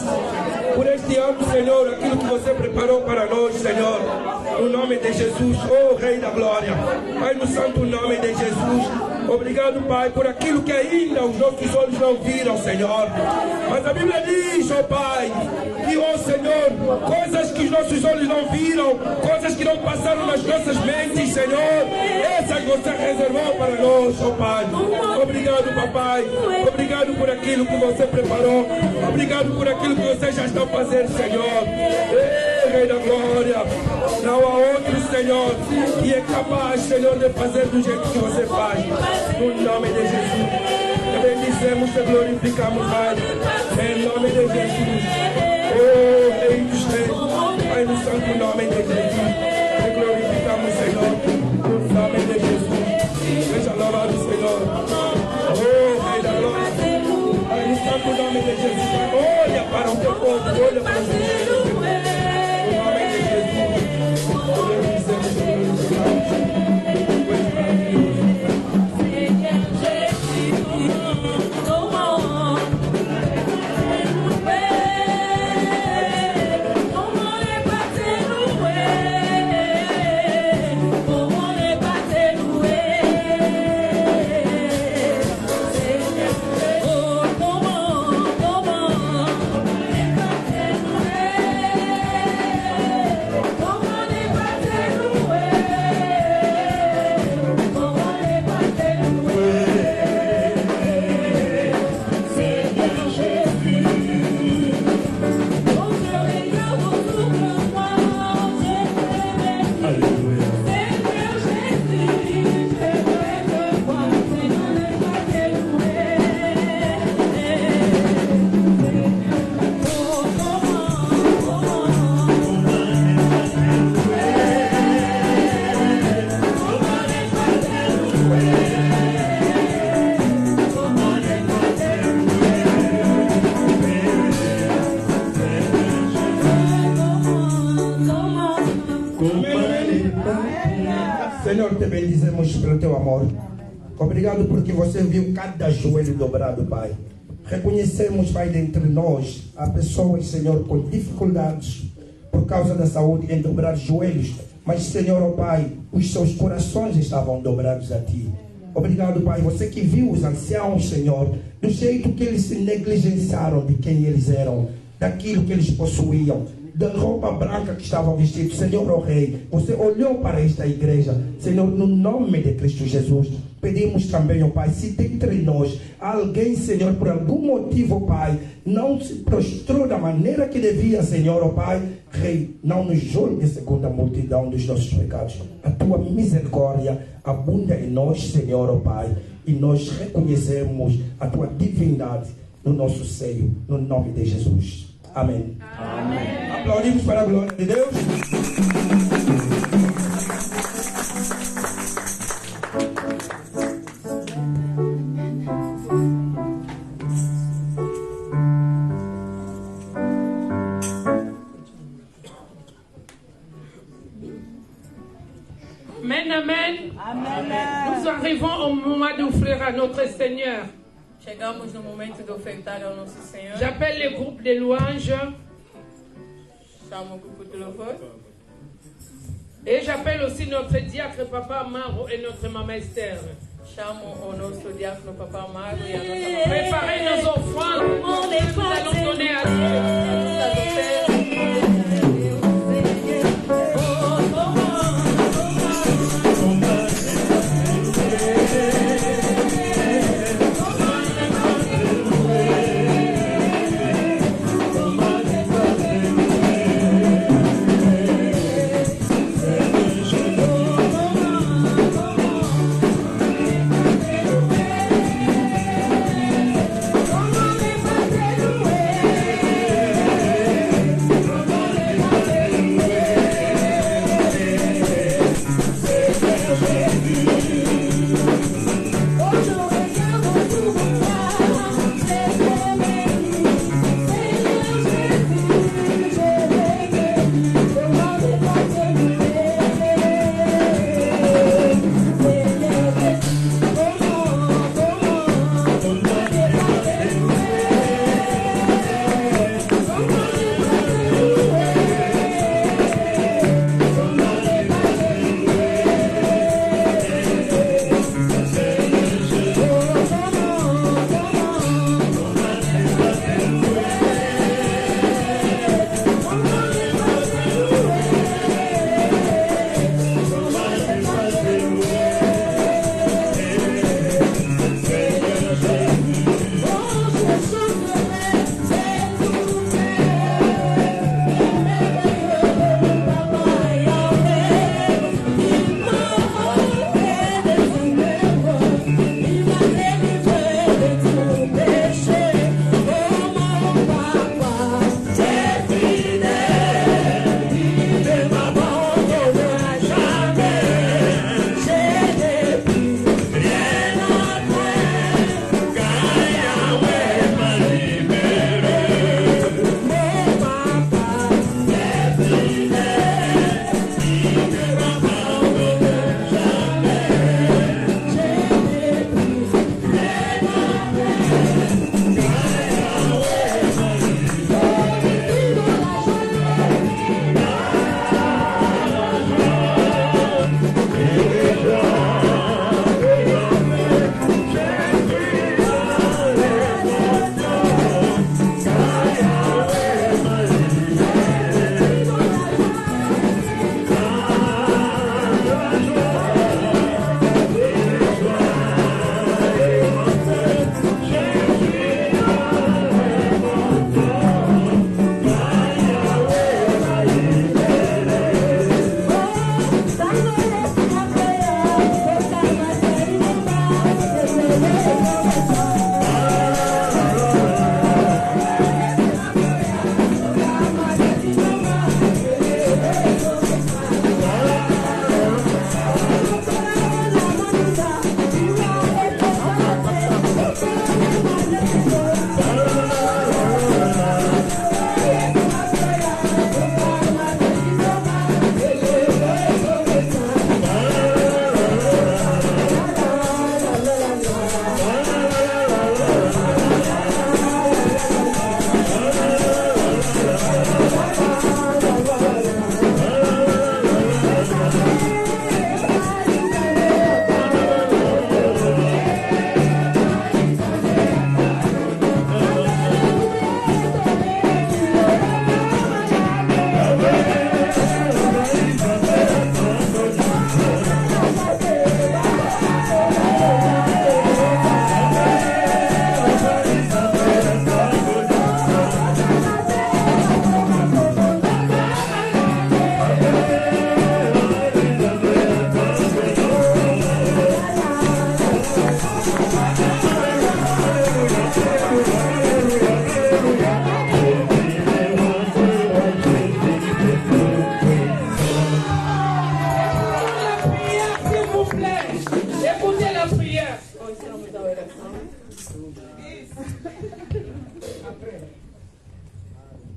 por este ano, Senhor, aquilo que Você preparou para nós, Senhor. No nome de Jesus, oh Rei da glória. Pai, no santo nome de Jesus. Obrigado, Pai, por aquilo que ainda os nossos olhos não viram, Senhor. Mas a Bíblia diz, oh Pai, que, oh Senhor, coisas que os nossos olhos não viram, coisas que não passaram nas nossas mentes, Senhor, essas Você reservou para nós, oh Pai. Obrigado, Papai. Obrigado por aquilo que Você preparou. Obrigado por aquilo que Você já está fazendo, Senhor. Ei, Rei da glória. Não há outro, Senhor, que é capaz, Senhor, de fazer do jeito que Você faz. No nome de Jesus. Te bendizemos, te glorificamos, Pai. Em nome de Jesus. Oh, Rei dos reis. Pai, no santo nome de Jesus. Te glorificamos, Senhor. No nome de Jesus. Seja louvado, Senhor. Oh, Rei da glória. Pai, no santo nome de Jesus. Olha para o teu povo. Olha para o teu povo. No nome de Jesus. Te bendizemos, te glorificamos. Senhor, te bendizemos pelo teu amor. Obrigado porque Você viu cada joelho dobrado, Pai. Reconhecemos, Pai, dentre nós, há pessoas, Senhor, com dificuldades por causa da saúde em dobrar joelhos. Mas, Senhor, ó Pai, os seus corações estavam dobrados a Ti. Obrigado, Pai, você que viu os anciãos, Senhor, do jeito que eles se negligenciaram de quem eles eram, daquilo que eles possuíam, da roupa branca que estavam vestidos. Senhor, ó Rei, você olhou para esta igreja. Senhor, no nome de Cristo Jesus, pedimos também, ó Pai, se dentre nós alguém, Senhor, por algum motivo, Pai, não se prostrou da maneira que devia, Senhor, ó Pai, Rei, não nos julgue segundo a multidão dos nossos pecados. A tua misericórdia abunda em nós, Senhor, ó Pai, e nós reconhecemos a tua divindade no nosso seio, no nome de Jesus. Amém. Amém. Aplaudimos para a glória de Deus. Amen, amen. Amen. Nous arrivons au moment d'offrir à notre Seigneur. Chegamos no momento de ofertar ao nosso Senhor. J'appelle le groupe de louanges. Chamo o grupo de louvor. Et j'appelle aussi notre diacre Papa Maro et notre maman Esther. Chamo o nosso diácono Papa Maro e a nossa mamãe. Préparez nos offrandes. Nous allons donner à Dieu.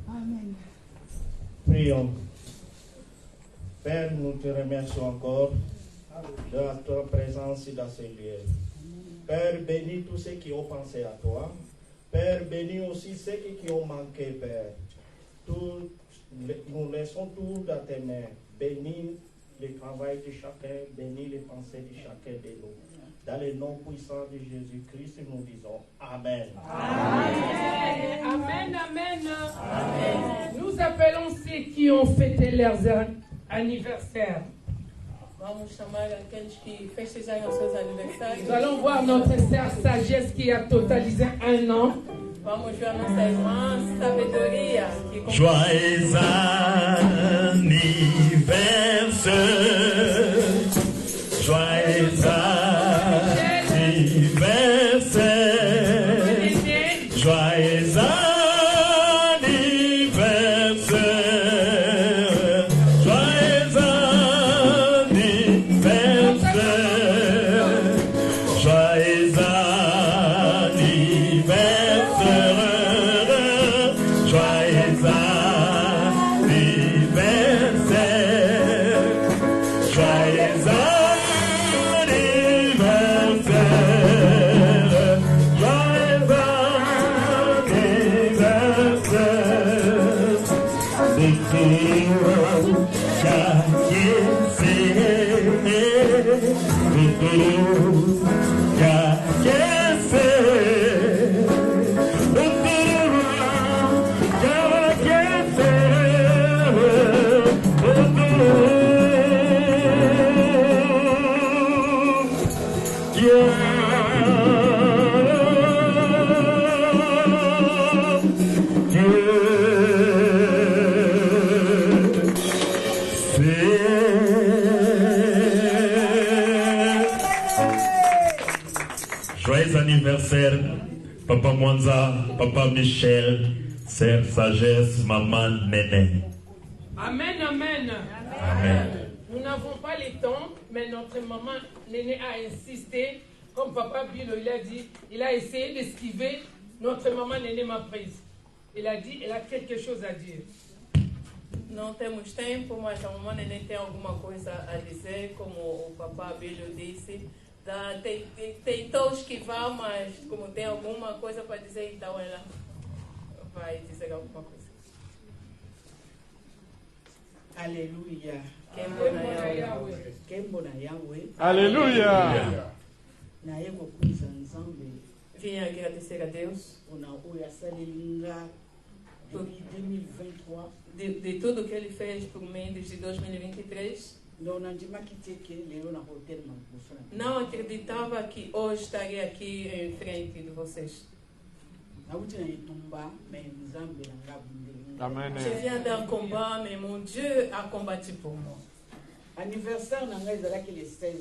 Amen. Prions. Père, nous te remercions encore de ta présence dans ce lieu. Père, bénis tous ceux qui ont pensé à toi. Père, bénis aussi ceux qui ont manqué, Père. Nous laissons tout dans tes mains. Bénis le travail de chacun, bénis les pensées de chacun de nous. Dans le nom puissant de Jésus-Christ, nous disons Amen. Amen. Amen. Amen. Amen. Nous appelons ceux qui ont fêté leurs anniversaires. Nous allons voir notre sœur Sagesse qui a totalisé 1 an. Joyeux anniversaire, joyeux anniversaire, joyeux anniversaire, joyeux anniversaire, joyeux Joyeux anniversaire, Papa Mwanza, Papa Michel, Sœur Sagesse, Maman Néné. Amen, amen. Amen. Nous n'avons pas le temps, mais notre maman Néné a insisté, comme Papa Bilo il a dit, il a essayé d'esquiver, notre maman Néné m'a prise. Il a dit, elle a quelque chose à dire. Não temos tempo, mas a mamãe Neném tem alguma coisa a dizer, como o Papa Bilo disse. Tentou esquivar, mas como tem alguma coisa para dizer, então ela vai dizer alguma coisa. Aleluia. Kembona Yahweh. Aleluia. Na ego kuiza nzambe. Vim agradecer a Deus Ona oya salelinga depuis 2023. de tudo que Ele fez por mim desde 2023. Não acreditava que hoje estaria aqui em frente de vocês. Amen. Je viens d'un combat, mais mon Dieu a combattu pour moi. Anniversaire nanga ezalaki le 16.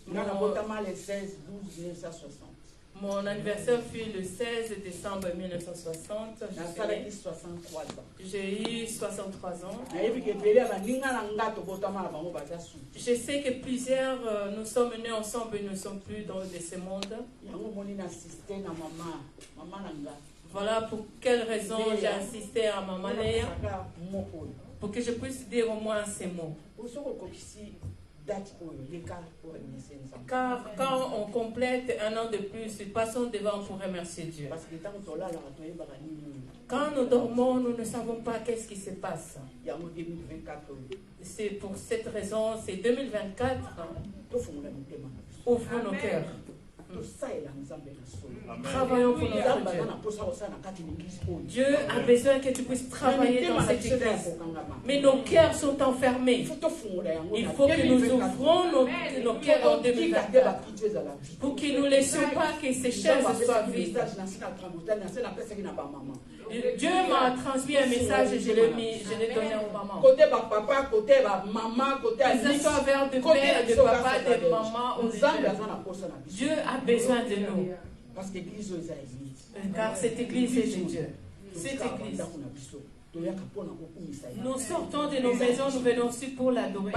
Ngana botama le 16 12 1960. Mon anniversaire fut le 16 décembre 1960. J'ai eu 63 ans. Je sais que plusieurs nous sommes nés ensemble et nous ne sommes plus dans ce monde. Voilà pour quelle raison j'ai insisté à Maman Léa, pour que je puisse dire au moins ces mots. Car quand on complète 1 an de plus, passons devant pour remercier Dieu. Quand nous dormons, nous ne savons pas qu'est-ce qui se passe. C'est pour cette raison, c'est 2024. Ouvrons nos cœurs. Travaillons pour notre Dieu. Dieu a besoin que tu puisses travailler dans cette église. Mais nos cœurs sont enfermés. Il faut que nous ouvrons nos cœurs en 2024 pour que nous ne laissions pas que ces chaises soient vides. Dieu m'a transmis un message et je l'ai donné aux mamans. Que ce soit vers de père, de papa, de maman, Dieu a besoin de nous. Car cette église est de Dieu. Cette église Nous sortons de nos maisons, nous venons aussi pour l'adorer.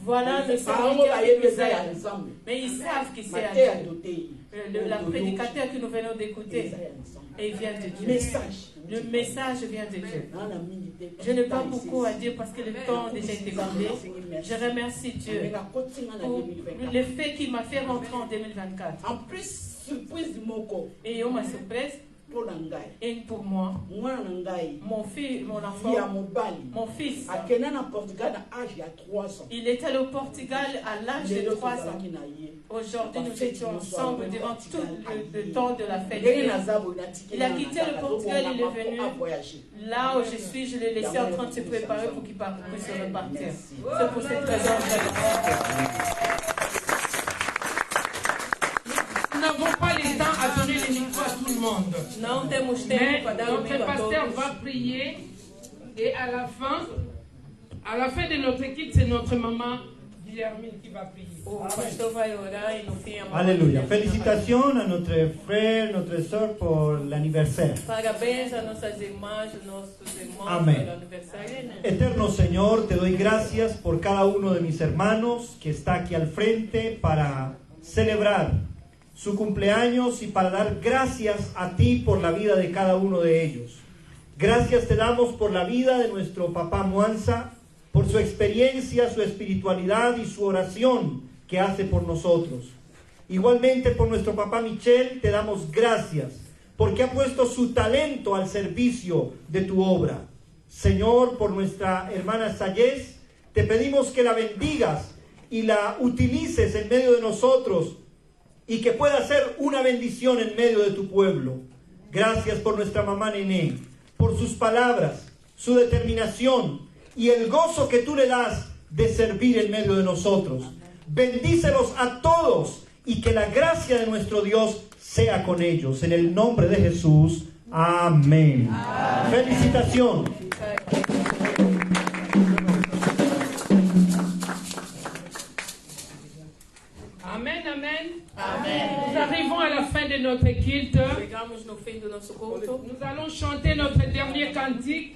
Voilà le serviteur qui nous aide. Mais ils savent qui c'est à Dieu. La prédicateur que nous venons d'écouter, et vient de Dieu. Le message vient de Dieu. Je n'ai pas beaucoup à dire parce que le temps a déjà été écoulé. Je remercie Dieu pour le fait qu'il m'a fait rentrer en 2024. En plus, surprise et on m'a surprise. Et pour moi, mon fils, mon enfant, mon fils, il est allé au Portugal à l'âge de 3 ans. Aujourd'hui, nous étions ensemble durant tout le temps de la fête. Il a quitté le Portugal, il est venu. Là où je suis, je l'ai laissé en train de se préparer pour qu'il puisse repartir. C'est pour cette raison que je nous n'avons pas le temps à donner les micros à tout le monde. Mais notre pasteur va prier et à la fin de notre équipe, c'est notre maman Guillermine qui va prier. Alléluia. Félicitations à notre frère, notre soeur pour l'anniversaire. Amén. Eterno Señor, te doy gracias por cada uno de mis hermanos que está aquí al frente para celebrar su cumpleaños y para dar gracias a ti por la vida de cada uno de ellos. Gracias te damos por la vida de nuestro papá Mwanza, por su experiencia, su espiritualidad y su oración que hace por nosotros. Igualmente por nuestro papá Michel te damos gracias porque ha puesto su talento al servicio de tu obra. Señor, por nuestra hermana Sayez, te pedimos que la bendigas y la utilices en medio de nosotros y que pueda ser una bendición en medio de tu pueblo. Gracias por nuestra mamá Nené, por sus palabras, su determinación y el gozo que tú le das de servir en medio de nosotros. Bendícelos a todos y que la gracia de nuestro Dios sea con ellos. En el nombre de Jesús, amén. Felicitación. Amen, amen. Amen. Nous arrivons à la fin de notre culte. Nous allons chanter notre dernier cantique.